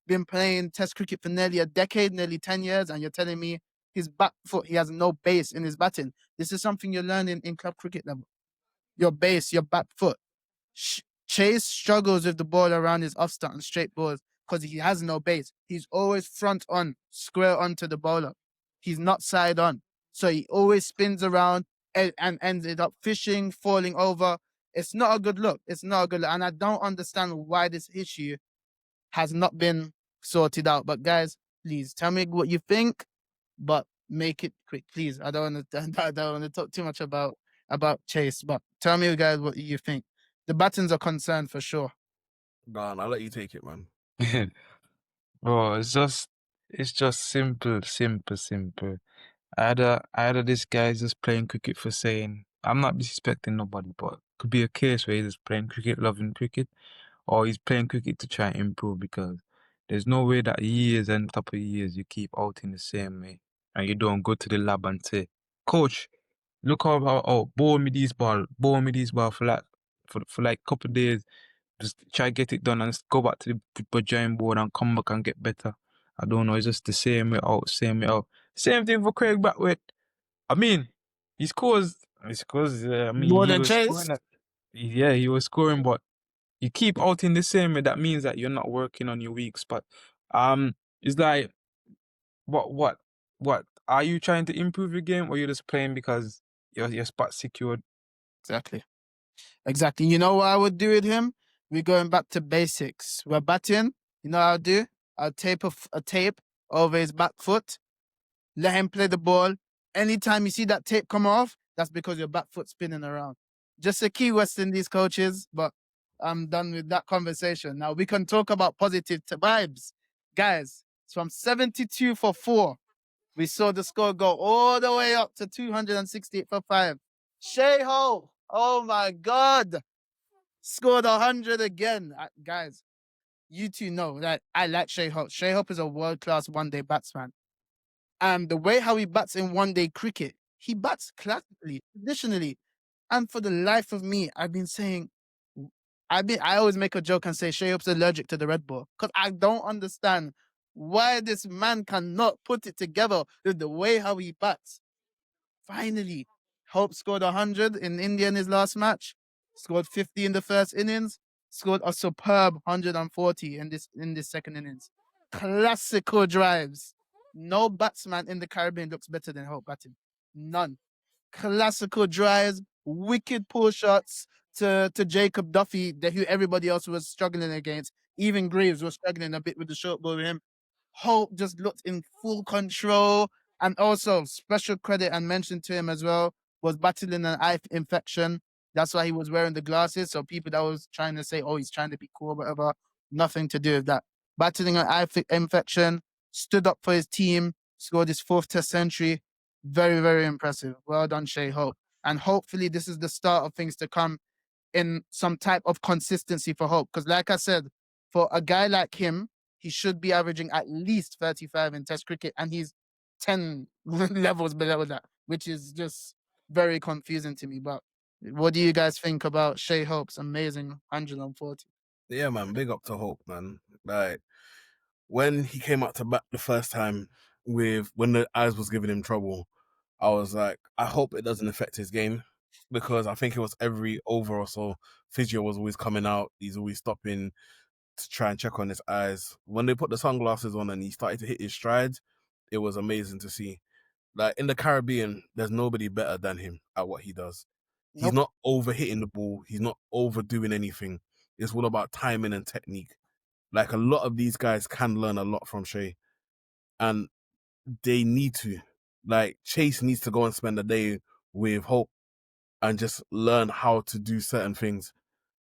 Been playing Test cricket for nearly a decade, nearly 10 years, and you're telling me his back foot, he has no base in his batting. This is something you're learning in club cricket level. Your base, your back foot. Chase struggles with the ball around his off start and straight balls because he has no base. He's always front on, square onto the bowler. He's not side on. So he always spins around and ended up fishing, falling over. It's not a good look. It's not a good look. And I don't understand why this issue has not been sorted out. But guys, please tell me what you think, but make it quick, please. I don't want to. I don't want to talk too much about Chase, but tell me, guys, what you think. The buttons are concerned for sure. Man, I'll let you take it, man. Bro, it's just simple. Either this guy's just playing cricket for saying, I'm not disrespecting nobody, but could be a case where he's just playing cricket, loving cricket, or he's playing cricket to try and improve, because there's no way that years and top of years you keep out in the same way and you don't go to the lab and say, Coach, look how bowl me this ball for like a couple of days. Just try get it done and just go back to the drawing board and come back and get better. I don't know. It's just the same way out, same way out. Same thing for Craig Backwith. I mean, he scores. I mean, More he than was Chase. scoring. Yeah, he was scoring, but you keep out in the same way. That means that you're not working on your weak spot. It's like, what? Are you trying to improve your game, or you're just playing because your spot secured? Exactly. You know what I would do with him? We're going back to basics. We're batting. You know what I'll do? I'll tape a tape over his back foot. Let him play the ball. Anytime you see that tape come off, that's because your back foot's spinning around. Just a key West Indies coaches, but I'm done with that conversation. Now we can talk about positive vibes. Guys, it's from 72 for 4. We saw the score go all the way up to 268 for 5. Shai Hope, oh my God. scored 100 again. Guys, you two know that I like Shai Hope. Shai Hope is a world-class one-day batsman. And the way how he bats in one-day cricket, he bats classically, traditionally. And for the life of me, I've been saying, I always make a joke and say Shai Hope's allergic to the red ball because I don't understand why this man cannot put it together with the way how he bats. Finally, Hope scored 100 in India in his last match, scored 50 in the first innings, scored a superb 140 in this second innings. Classical drives. No batsman in the Caribbean looks better than Hope batting. None. Classical drives, wicked pull shots to Jacob Duffy, who everybody else was struggling against. Even Greaves was struggling a bit with the short ball with him. Hope just looked in full control. And also, special credit and mention to him as well was battling an eye infection. That's why he was wearing the glasses. So people that was trying to say, oh, he's trying to be cool, whatever, nothing to do with that. Battling an eye infection, stood up for his team, scored his 4th Test century. Very, very impressive. Well done, Shai Hope. And hopefully this is the start of things to come in some type of consistency for Hope. Because like I said, for a guy like him, he should be averaging at least 35 in Test cricket, and he's 10 levels below that, which is just very confusing to me. But what do you guys think about Shai Hope's amazing 140? Yeah, man, big up to Hope, man. Like, when he came out to bat the first time when the eyes was giving him trouble, I was like, I hope it doesn't affect his game, because I think it was every over or so, physio was always coming out. He's always stopping to try and check on his eyes. When they put the sunglasses on and he started to hit his strides, it was amazing to see. Like, in the Caribbean, there's nobody better than him at what he does. He's Nope. not over hitting the ball. He's not overdoing anything. It's all about timing and technique. Like, a lot of these guys can learn a lot from Shai, and they need to. Like, Chase needs to go and spend a day with Hope and just learn how to do certain things.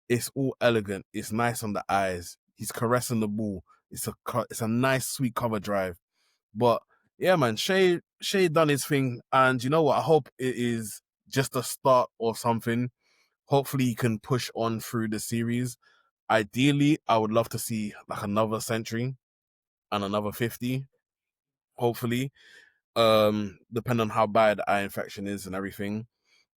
It's all elegant. It's nice on the eyes. He's caressing the ball. It's a nice, sweet cover drive. But yeah, man, Shai done his thing, and you know what? I hope it is just a start or something. Hopefully, he can push on through the series. Ideally, I would love to see like another century and another 50. Hopefully, depending on how bad the eye infection is and everything.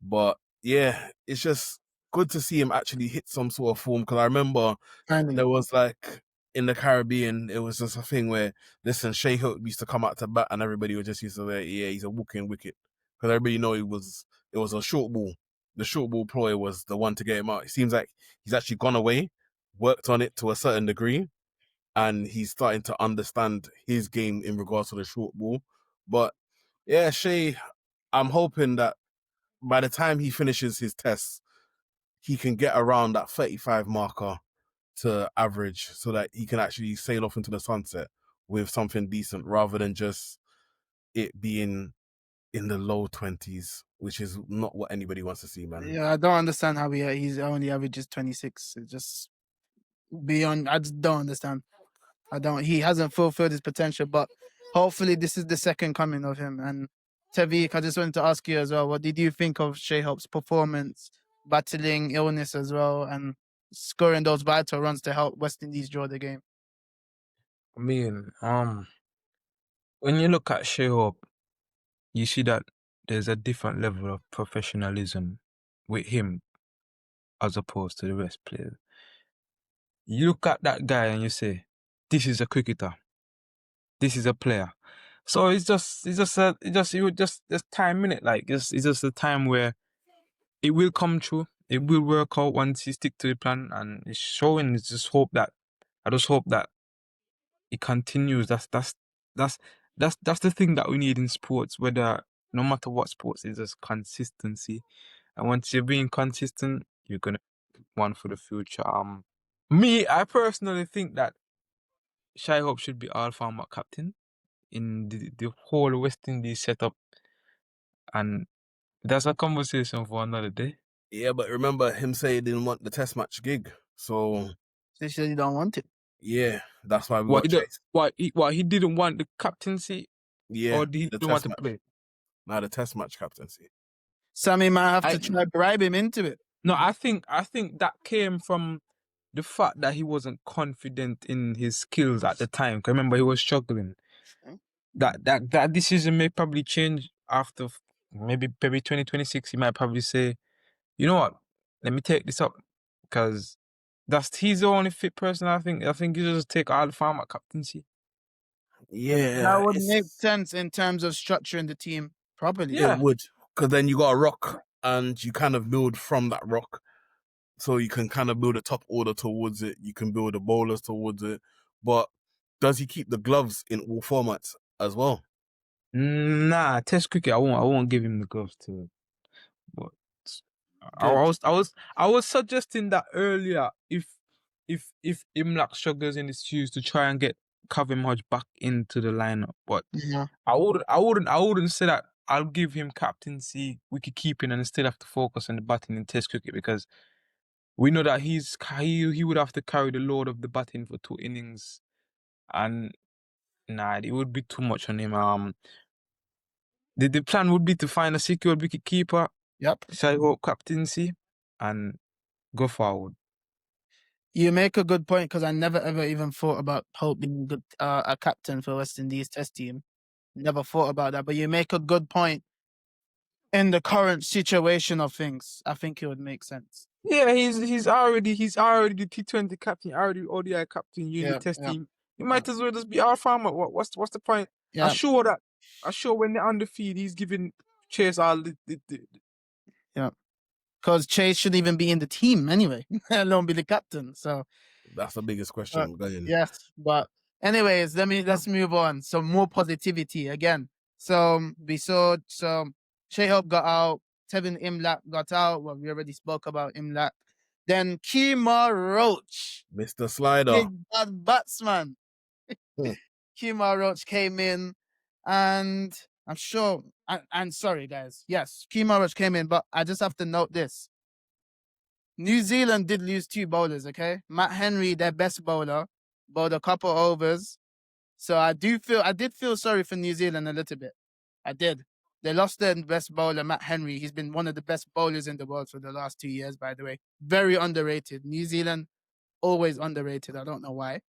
But yeah, it's just good to see him actually hit some sort of form, because I remember Finally. there was like, in the Caribbean, it was just a thing where, listen, Shai Hope used to come out to bat and everybody would just used to say, yeah, he's a walking wicket, because everybody know it was a short ball. The short ball ploy was the one to get him out. It seems like he's actually gone away, worked on it to a certain degree, and he's starting to understand his game in regards to the short ball. But yeah, Shai, I'm hoping that by the time he finishes his tests, he can get around that 35 marker to average, so that he can actually sail off into the sunset with something decent, rather than just it being in the low 20s, which is not what anybody wants to see, man. Yeah, I don't understand how he's only averages 26. It's just beyond. I just don't understand. He hasn't fulfilled his potential, but hopefully this is the second coming of him. And Tevik, I just wanted to ask you as well, what did you think of Shai Hope's performance, battling illness as well, and scoring those vital runs to help West Indies draw the game? I mean, when you look at Shai Hope, you see that there's a different level of professionalism with him as opposed to the rest players. You look at that guy and you say, this is a cricketer. This is a player. So it's just time in it. Like, it's just a time where it will come true. It will work out once you stick to the plan, and it's showing. I just hope that it continues. That's the thing that we need in sports. Whether, no matter what sports, is just consistency. And once you're being consistent, you're gonna one for the future. I personally think that Shai Hope should be all format captain in the whole West Indies setup, and that's a conversation for another day. Yeah, but remember him saying he didn't want the test match gig. So They said you don't want it. yeah, that's why we What got Chase. he didn't want the captaincy, Yeah, or he the didn't want test to match. play? Now the test match captaincy. Sammy might have I to try bribe him into it. No, I think that came from the fact that he wasn't confident in his skills at the time. 'Cause remember, he was struggling. Hmm? That decision may probably change after maybe 2026. He might probably say, you know what, let me take this up, because he's the only fit person. I think you just take all the farm at captaincy. That Yeah, would make sense in terms of structuring the team properly. it Yeah. would, because then you got a rock and you kind of build from that rock. So you can kind of build a top order towards it. You can build the bowlers towards it. But does he keep the gloves in all formats as well? Nah, Test cricket. I won't give him the gloves to. But Good. I was suggesting that earlier. If Imlak struggles in his shoes, to try and get Kevin Hodge back into the lineup, but Yeah. I wouldn't say that I'll give him captaincy, wicket keeping, and still have to focus on the batting in Test cricket, because we know that he would have to carry the load of the batting for 2 innings, and nah, it would be too much on him. The plan would be to find a secure wicket keeper, Yep. Shai Hope captaincy, and go forward. You make a good point, because I never ever even thought about Hope being good, a captain for West Indies Test team. Never thought about that, but you make a good point. In the current situation of things, I think it would make sense. Yeah, he's already the T20 captain, already ODI captain, you in the Yeah, Test yeah, team. You might as well just be our farmer. What's the point? I'm yeah, sure when they're on the field, he's giving Chase all the yeah. Because Chase shouldn't even be in the team anyway, let alone be the captain. So That's the biggest question going. yes, but anyways, let's move on. So more positivity again. So we saw Shai Hope got out, Tevin Imlak got out. Well, we already spoke about Imlak. Then Kemar Roach, Mr. Slider. big bad batsman. Hmm. Kemar Roach came in, and I'm sure. And sorry, guys. Yes, Kemar Roach came in, but I just have to note this: New Zealand did lose 2 bowlers. Okay, Matt Henry, their best bowler, bowled a couple overs. So I did feel sorry for New Zealand a little bit. I did. They lost their best bowler, Matt Henry. He's been one of the best bowlers in the world for the last 2 years, by the way. Very underrated. New Zealand, always underrated. I don't know why.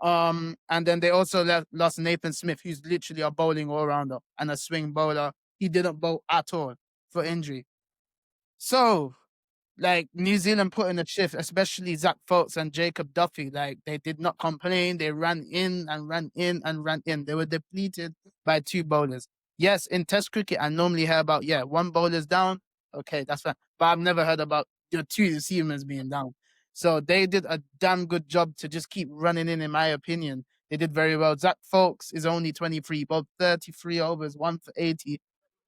And then they also lost Nathan Smith, who's literally a bowling all rounder and a swing bowler. He didn't bowl at all for injury. So, like, New Zealand put in a shift, especially Zach Fultz and Jacob Duffy. Like, they did not complain. They ran in and ran in and ran in. They were depleted by 2 bowlers. Yes, in Test cricket, I normally hear about, 1 bowler's down. Okay, that's fine. But I've never heard about your 2 humans being down. So they did a damn good job to just keep running in my opinion. They did very well. Zach Fultz is only 23, but 33 overs, 1 for 80.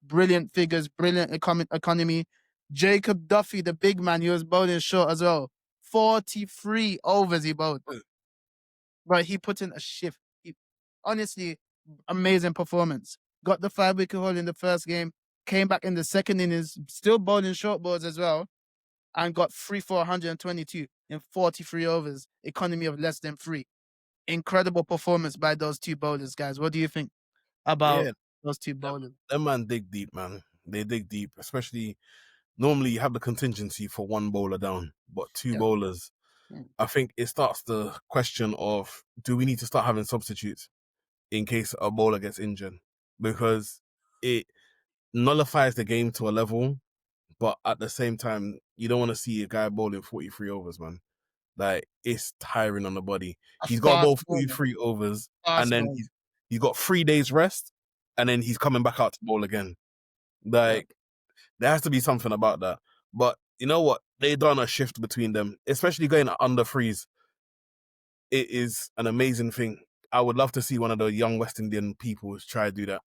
Brilliant figures, brilliant economy. Jacob Duffy, the big man, he was bowling short as well. 43 overs he bowled. But he put in a shift. Honestly, amazing performance. Got the 5-wicket haul in the first game, came back in the second innings, still bowling short balls as well, and got 3 for 122 in 43 overs, economy of less than 3. Incredible performance by those 2 bowlers, guys. What do you think about Yeah, those 2 bowlers? them man dig deep, man. They dig deep, especially normally you have the contingency for 1 bowler down, but 2 Yeah. bowlers. Yeah. I think it starts the question of, do we need to start having substitutes in case a bowler gets injured? Because it nullifies the game to a level, but at the same time, you don't want to see a guy bowling 43 overs, man. Like, it's tiring on the body. A He's got to bowl fast bowler. 43 overs, and Fast then bowler. he's got 3 days rest, and then he's coming back out to bowl again. Like, there has to be something about that. But you know what? They done a shift between them, especially going under freeze. It is an amazing thing. I would love to see one of the young West Indian people try to do that.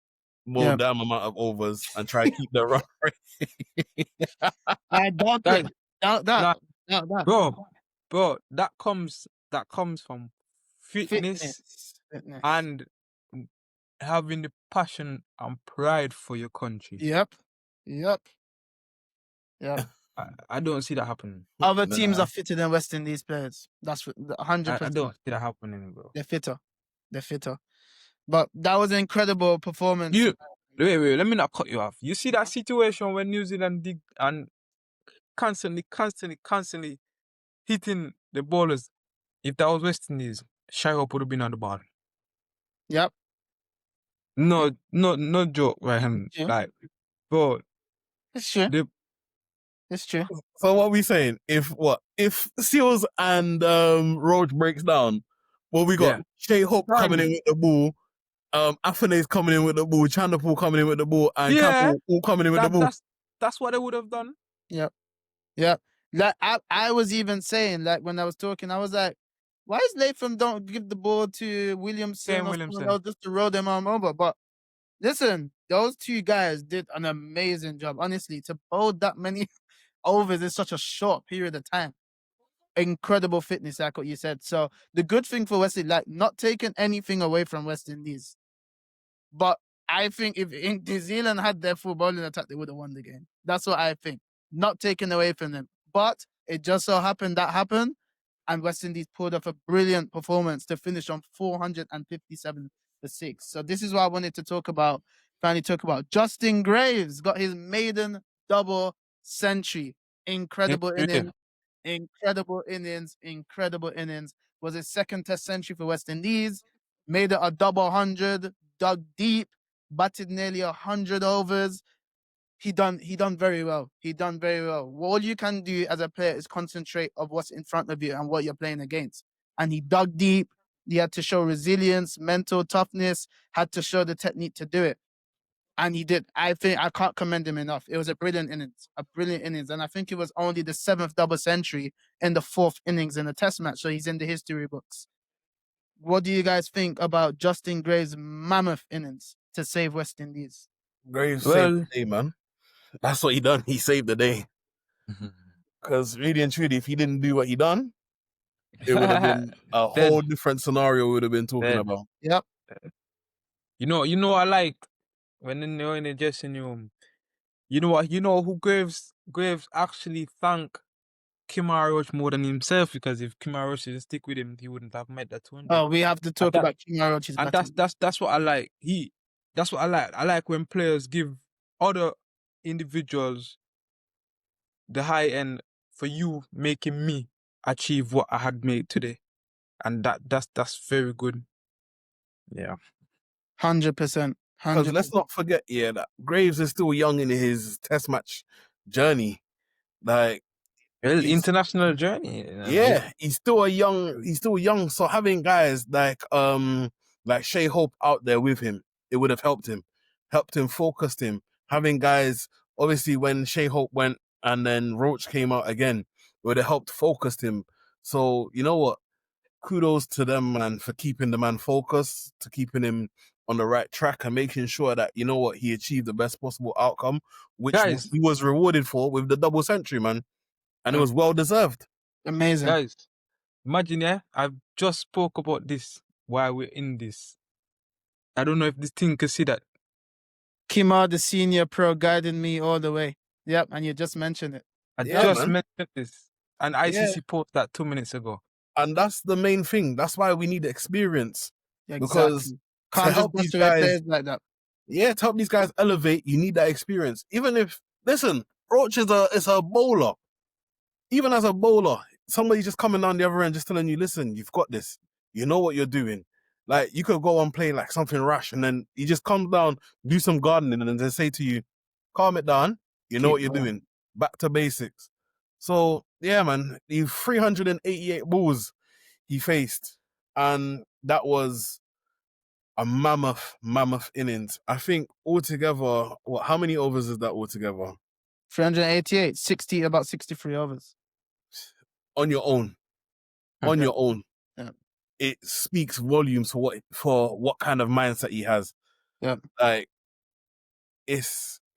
Bowl Yeah. damn amount of overs and try to keep the run rate. I doubt Like, it. Doubt that. like, Doubt that. bro, that comes from fitness Fitness. and having the passion and pride for your country. Yep. Yep. I don't see that happening. Other teams Nah. are fitter than West Indies players. That's 100%. I don't see that happening, bro. They're fitter. But that was an incredible performance. Wait, let me not cut you off. You see that situation when New Zealand did and constantly hitting the bowlers. If that was West Indies, Shai Hope would have been on the ball. Yep. No joke, right? It's true. Like, bro, It's true. the It's true. So what are we saying? If Seals and Roach breaks down, well, we got yeah, Shai Hope coming in Done. with the ball, Afane's coming in with the ball, Chanderpool coming in with the ball, and yeah, Campbell all coming in with the that ball. that's what they would have done. Yep. Yep. Like I was even saying, like when I was talking, I was like, why is Latham don't give the ball to Williamson Kane or someone Williamson. else just to roll them arm over? But listen, those two guys did an amazing job. Honestly, to bowl that many overs in such a short period of time. Incredible fitness, like what you said. So the good thing for West Indies, like not taking anything away from West Indies, but I think if New Zealand had their full bowling attack, they would have won the game. That's what I think. Not taken away from them. But it just so happened that happened, and West Indies pulled off a brilliant performance to finish on 457 for 6. So this is what I wanted to finally talk about. Justin Greaves got his maiden double century. Incredible innings. Incredible innings. Was his second test century for West Indies. Made it a double 100, dug deep, batted nearly 100 overs. He done very well. All you can do as a player is concentrate of what's in front of you and what you're playing against. And he dug deep. He had to show resilience, mental toughness, had to show the technique to do it. And he did. I think I can't commend him enough. It was a brilliant innings. And I think it was only the 7th double century in the 4th innings in a test match. So he's in the history books. What do you guys think about Justin Gray's mammoth innings to save West Indies? Graves saved Well, the day, man. That's what he done. He saved the day. Because really and truly, if he didn't do what he done, it would have been a whole different scenario we would have been talking about. Yep. you know, I like when they're in the dressing room. You know who Graves actually thank Kemar Roach more than himself, because if Kemar Roach didn't stick with him, he wouldn't have made that 200. Oh, we have to talk about Kemar Roach's And batting. that's what I like. That's what I like. I like when players give other individuals the high end for you making me achieve what I had made today. And that's very good. Yeah. 100%. Because let's not forget, that Graves is still young in his test match journey. Like, Well, international journey. he's still young. So having guys like Shai Hope out there with him, it would have helped him, focused him. Having guys, obviously, when Shai Hope went and then Roach came out again, it would have helped focused him. So you know what? Kudos to them, man, for keeping the man focused, to keeping him on the right track and making sure that, you know what, he achieved the best possible outcome, which he was rewarded for with the double century, man. And it was well deserved. Amazing. Guys, imagine, I've just spoke about this while we're in this. I don't know if this thing can see that. Kemar, the senior pro, guided me all the way. Yep, and you just mentioned it. I just mentioned this. And ICC posted that 2 minutes ago. And that's the main thing. That's why we need experience. Exactly. Because can't to help these guys players like that. Yeah, to help these guys elevate, you need that experience. Even if, listen, Roach is a bowler. Even as a bowler, somebody just coming down the other end, just telling you, listen, you've got this. You know what you're doing. Like, you could go and play like something rash, and then he just comes down, do some gardening, and then say to you, calm it down. You know what you're doing. Back to basics. So, yeah, man, the 388 balls he faced, and that was a mammoth innings. I think altogether, how many overs is that altogether? 388, about 63 overs. On your own. Yeah. It speaks volumes for what kind of mindset he has. Yeah. Like, it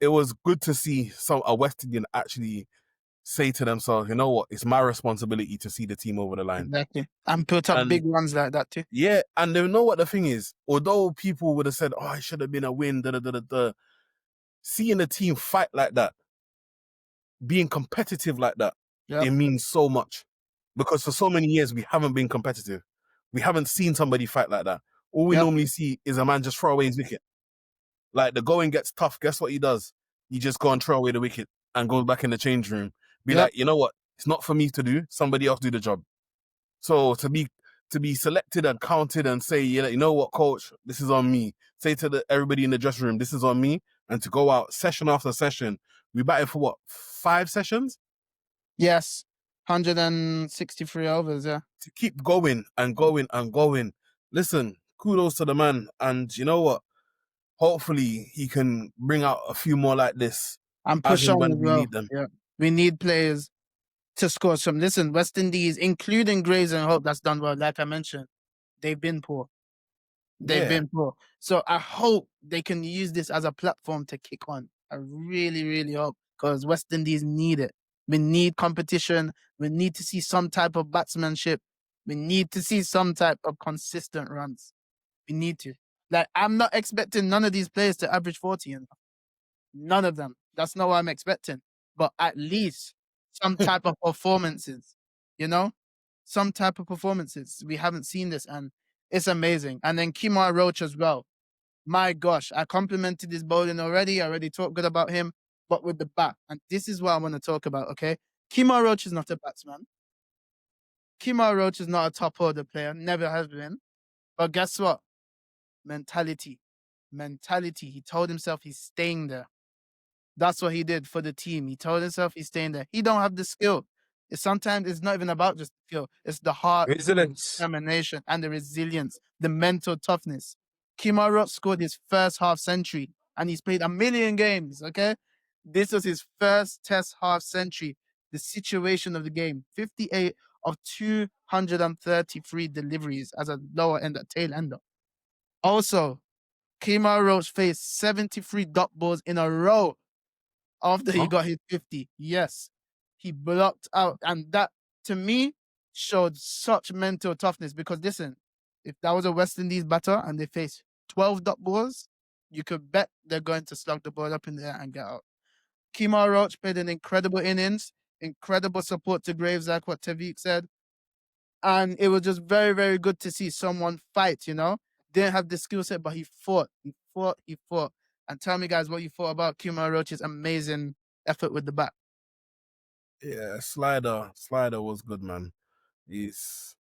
was good to see a West Indian actually say to themselves, you know what, it's my responsibility to see the team over the line. Exactly. And put up big runs like that too. Yeah, and they know what the thing is. Although people would have said, oh, it should have been a win, seeing the team fight like that, being competitive like that, it means so much. Because for so many years, we haven't been competitive. We haven't seen somebody fight like that. All we normally see is a man just throw away his wicket. Like, the going gets tough. Guess what he does? He just go and throw away the wicket and goes back in the change room Be Yep. like, you know what? It's not for me to do. Somebody else do the job. So to be selected and counted and say, yeah, you know what, coach, this is on me. Say to everybody in the dressing room, this is on me. And to go out session after session, we batted for what, 5 sessions? Yes. 163 overs, yeah. To keep going and going and going. Listen, kudos to the man. And you know what? Hopefully he can bring out a few more like this And as push and on when as we well. need them. Yeah. We need players to score some. Listen, West Indies, including Greaves and Hope, that's done well. Like I mentioned, they've been poor. They've Yeah. been poor. So I hope they can use this as a platform to kick on. I really, really hope, because West Indies need it. We need competition. We need to see some type of batsmanship. We need to see some type of consistent runs. We need to. Like, I'm not expecting none of these players to average 40. None of them. That's not what I'm expecting. But at least some type of performances, you know? Some type of performances. We haven't seen this, and it's amazing. And then Kemar Roach as well. My gosh, I complimented his bowling already. I already talked good about him, but with the bat. And this is what I want to talk about, okay? Kemar Roach is not a batsman. Kemar Roach is not a top order player, never has been. But guess what? Mentality. Mentality. He told himself he's staying there. That's what he did for the team. He told himself he's staying there. He don't have the skill. Sometimes it's not even about just skill. It's the heart, Resilience. determination, and the resilience, the mental toughness. Kemar Roach scored his first half century, and he's played a million games. Okay, this was his first Test half century. The situation of the game: 58 of 233 deliveries as a lower end, a tail ender. Also, Kemar Roach faced 73 dot balls in a row after he Huh? got his 50. Yes, he blocked out. And that, to me, showed such mental toughness, because listen, if that was a West Indies batter and they face 12 dot balls, you could bet they're going to slug the ball up in the air and get out. Kemar Roach played an incredible innings, incredible support to Greaves, like what Tavik said. And it was just very, very good to see someone fight, you know? Didn't have the skill set, but he fought. He fought. He fought. And tell me, guys, what you thought about Kemar Roach's amazing effort with the bat. Yeah, Slider was good, man. He's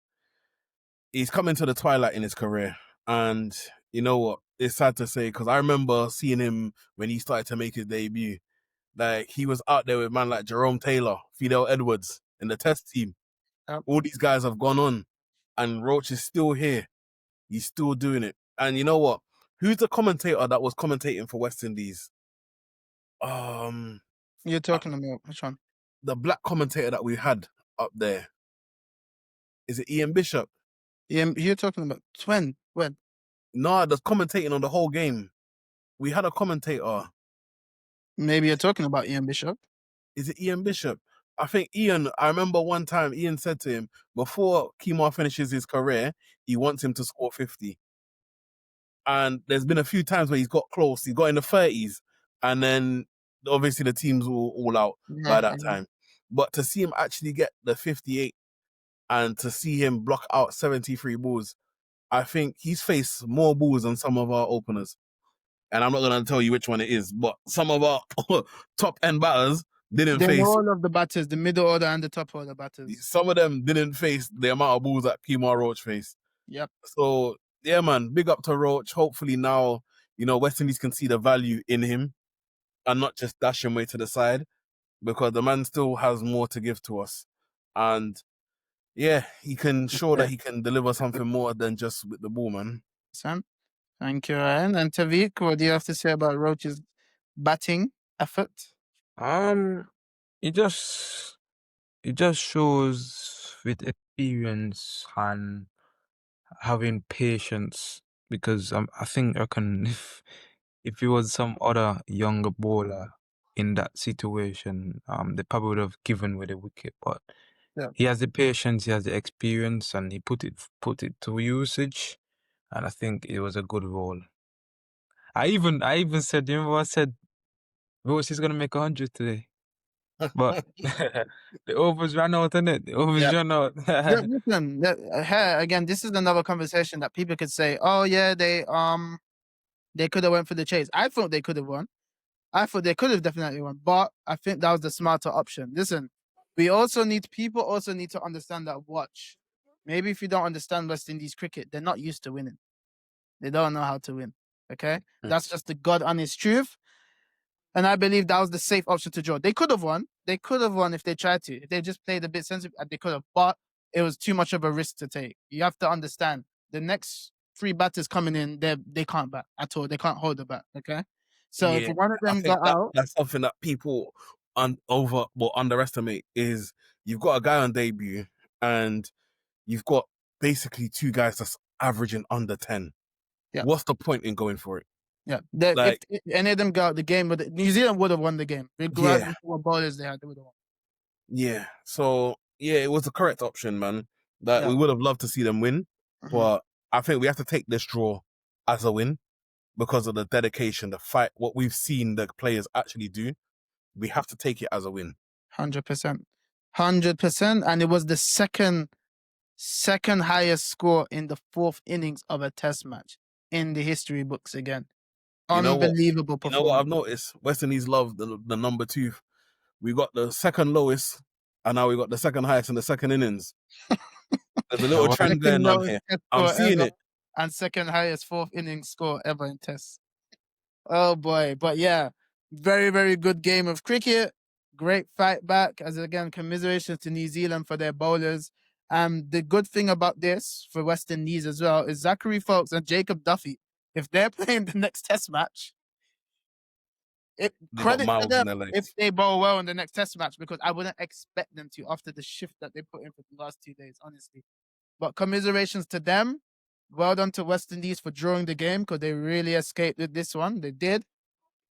coming to the twilight in his career. And you know what? It's sad to say, because I remember seeing him when he started to make his debut. Like, he was out there with man like Jerome Taylor, Fidel Edwards in the test team. Yep. All these guys have gone on, and Roach is still here. He's still doing it. And you know what? Who's the commentator that was commentating for West Indies? You're talking about which one? The black commentator that we had up there. Is it Ian Bishop? You're talking about when? No, that's commentating on the whole game. We had a commentator. Maybe you're talking about Ian Bishop. Is it Ian Bishop? I think Ian, I remember one time Ian said to him, before Kemar finishes his career, he wants him to score 50. And there's been a few times where he's got close. He got in the 30s. And then obviously the team's all out by that time. But to see him actually get the 58 and to see him block out 73 balls, I think he's faced more balls than some of our openers. And I'm not going to tell you which one it is, but some of our top end batters didn't Then face. all of the batters, the middle order and the top order batters. Some of them didn't face the amount of balls that Kemar Roach faced. Yep. So, yeah, man, big up to Roach. Hopefully now, West Indies can see the value in him and not just dash him way to the side, because the man still has more to give to us. And yeah, he can show that he can deliver something more than just with the ball, man. Sam, thank you, Ryan. And Tavik, what do you have to say about Roach's batting effort? It just shows with experience and having patience, because I think I can if it was some other younger bowler in that situation, they probably would have given with a wicket. But Yeah. he has the patience, he has the experience, and he put it to usage, and I think it was a good role. I even said, you remember I said Roach is gonna make 100 today. But the overs ran out, innit? The overs ran out. Listen, again, this is another conversation that people could say, oh yeah, they could have went for the chase. I thought they could have won. I thought they could have definitely won, but I think that was the smarter option. Listen, People also need to understand that watch. Maybe if you don't understand West Indies cricket, they're not used to winning. They don't know how to win. Okay? That's just the God honest truth. And I believe that was the safe option to draw. They could have won. They could have won if they tried to. If they just played a bit sensitive, they could have. But it was too much of a risk to take. You have to understand the next three batters coming in, they can't bat at all. They can't hold the bat. Okay. So if Yeah, one of I them think got out, that's something that people underestimate is you've got a guy on debut and you've got basically two guys that's averaging under 10. yeah, What's the point in going for it? yeah. Like, If any of them got out the game, but New Zealand would have won the game, regardless yeah, of what bowlers they had. They would have won. yeah. So yeah, it was the correct option, man. That Yeah. we would have loved to see them win, Mhm. but I think we have to take this draw as a win because of the dedication, the fight, what we've seen the players actually do. We have to take it as a win. 100%. 100%. And it was the second highest score in the fourth innings of a test match in the history books again. You know what? Unbelievable You know what I've performance. noticed? West Indies love the number two. We got the second lowest, and now we got the second highest in the second innings. There's a Yeah, little well, trend Second going on lowest here. test I'm score seeing ever it. and second highest fourth inning score ever in tests. Oh boy. But yeah, very, very good game of cricket. Great fight back. As again, commiserations to New Zealand for their bowlers. The good thing about this for West Indies as well is Zachary Folkes and Jacob Duffy. If they're playing the next test match, They got credit to miles in them their if legs. they bowl well in the next test match because I wouldn't expect them to after the shift that they put in for the last 2 days, honestly. But commiserations to them. Well done to West Indies for drawing the game because they really escaped with this one. They did.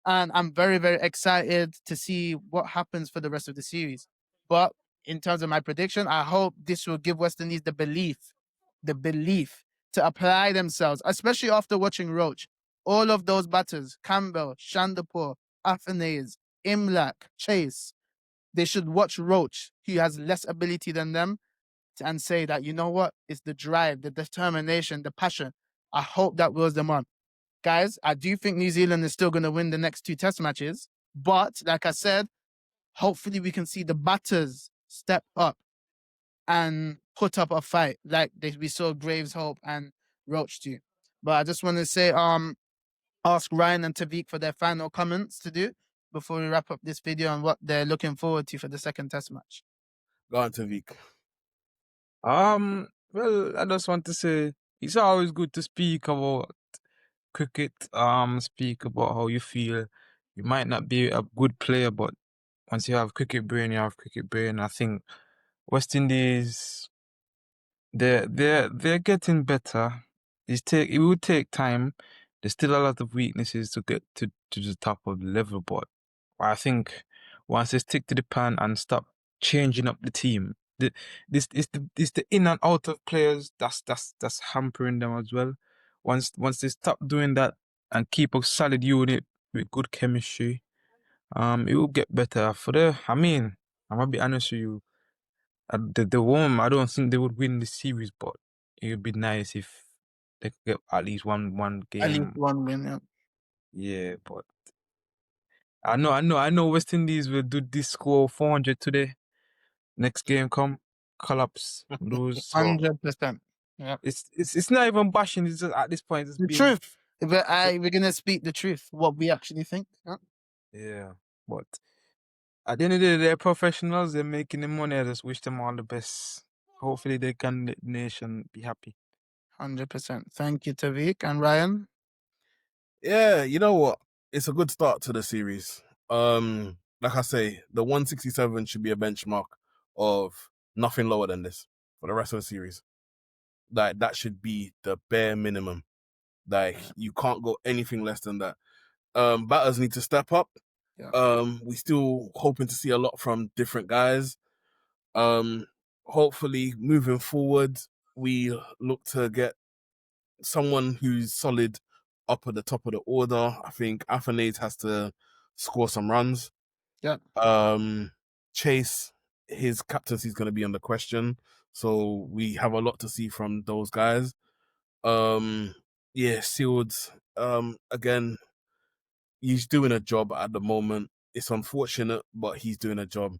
And I'm very, very excited to see what happens for the rest of the series. But in terms of my prediction, I hope this will give West Indies the belief to apply themselves, especially after watching Roach. All of those batters, Campbell, Shandapur, Afanez, Imlak, Chase, they should watch Roach, who has less ability than them, and say that, you know what? It's the drive, the determination, the passion. I hope that wills them on. Guys, I do think New Zealand is still going to win the next two test matches. But like I said, hopefully we can see the batters step up and put up a fight like we saw Graves, Hope, and Roach do. But I just want to say, ask Ryan and Tavik for their final comments to do before we wrap up this video and what they're looking forward to for the second test match. Go on, Tavik. well, I just want to say it's always good to speak about cricket. Speak about how you feel. You might not be a good player, but once you have cricket brain, you have cricket brain. I think West Indies, they're getting better. It will take time. There's still a lot of weaknesses to get to the top of the level, but I think once they stick to the plan and stop changing up the team, this is the in and out of players that's hampering them as well. Once they stop doing that and keep a solid unit with good chemistry, it will get better. I mean, I'm gonna be honest with you. The one I don't think they would win the series, but it would be nice if they could get at least one At least game. one win. Yeah. Yeah, but I know. West Indies will do this score 400 today. Next game come, collapse, lose. So 100%. Yeah. it's not even bashing. It's just at this point, it's The being truth. But we're going to speak the truth, what we actually think. Yeah. yeah. But at the end of the day, they're professionals. They're making the money. I just wish them all the best. Hopefully, they can let the nation be happy. 100%. Thank you, Tavik and Ryan. Yeah, you know what? It's a good start to the series. Like I say, the 167 should be a benchmark of nothing lower than this for the rest of the series. Like that should be the bare minimum. Like you can't go anything less than that. Batters need to step up. Yeah. We still hoping to see a lot from different guys. Hopefully moving forward, we look to get someone who's solid up at the top of the order. I think Afanade has to score some runs. Yeah. Chase, his captaincy is going to be under question. So we have a lot to see from those guys. Yeah, Sealed, again, he's doing a job at the moment. It's unfortunate, but he's doing a job.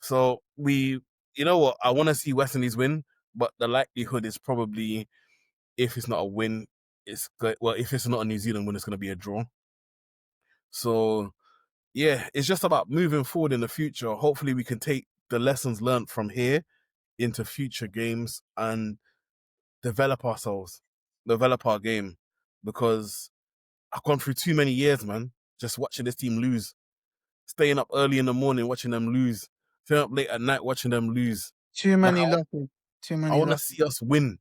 So you know what? I want to see West Indies win, but the likelihood is probably, if it's not a win, it's good. Well, if it's not a New Zealand win, it's going to be a draw. So yeah, it's just about moving forward in the future. Hopefully, we can take the lessons learned from here into future games and develop ourselves, develop our game, because I've gone through too many years, man, just watching this team lose, staying up early in the morning watching them lose, staying up late at night watching them lose. Too Like, many losses. Too I many want to losses. see us win.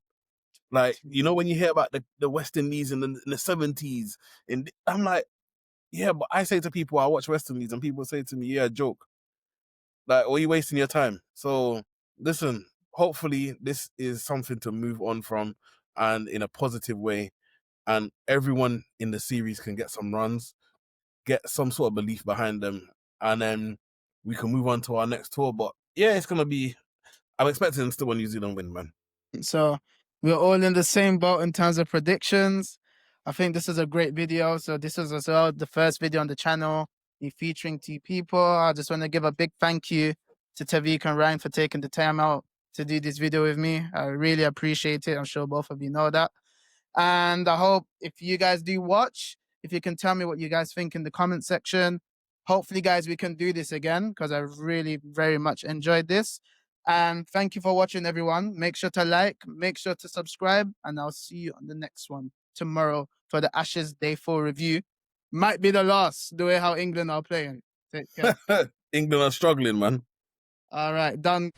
Like, you know, when you hear about the West Indies in the 70s, and I'm like, yeah, but I say to people, I watch West Indies, and people say to me, yeah, joke. Like, are you wasting your time? So, listen, hopefully this is something to move on from, and in a positive way, and everyone in the series can get some runs, get some sort of belief behind them, and then we can move on to our next tour. But yeah, it's gonna be. I'm expecting still a New Zealand win, man. So we're all in the same boat in terms of predictions. I think this is a great video. So this is as well the first video on the channel, me featuring two people. I just want to give a big thank you to Tavik and Ryan for taking the time out to do this video with me. I really appreciate it. I'm sure both of you know that. And I hope if you guys do watch, if you can tell me what you guys think in the comment section. Hopefully, guys, we can do this again because I really very much enjoyed this. And thank you for watching, everyone. Make sure to like, make sure to subscribe, and I'll see you on the next one tomorrow for the Ashes Day 4 review. Might be the last, the way how England are playing. Take care. England are struggling, man. All right, done.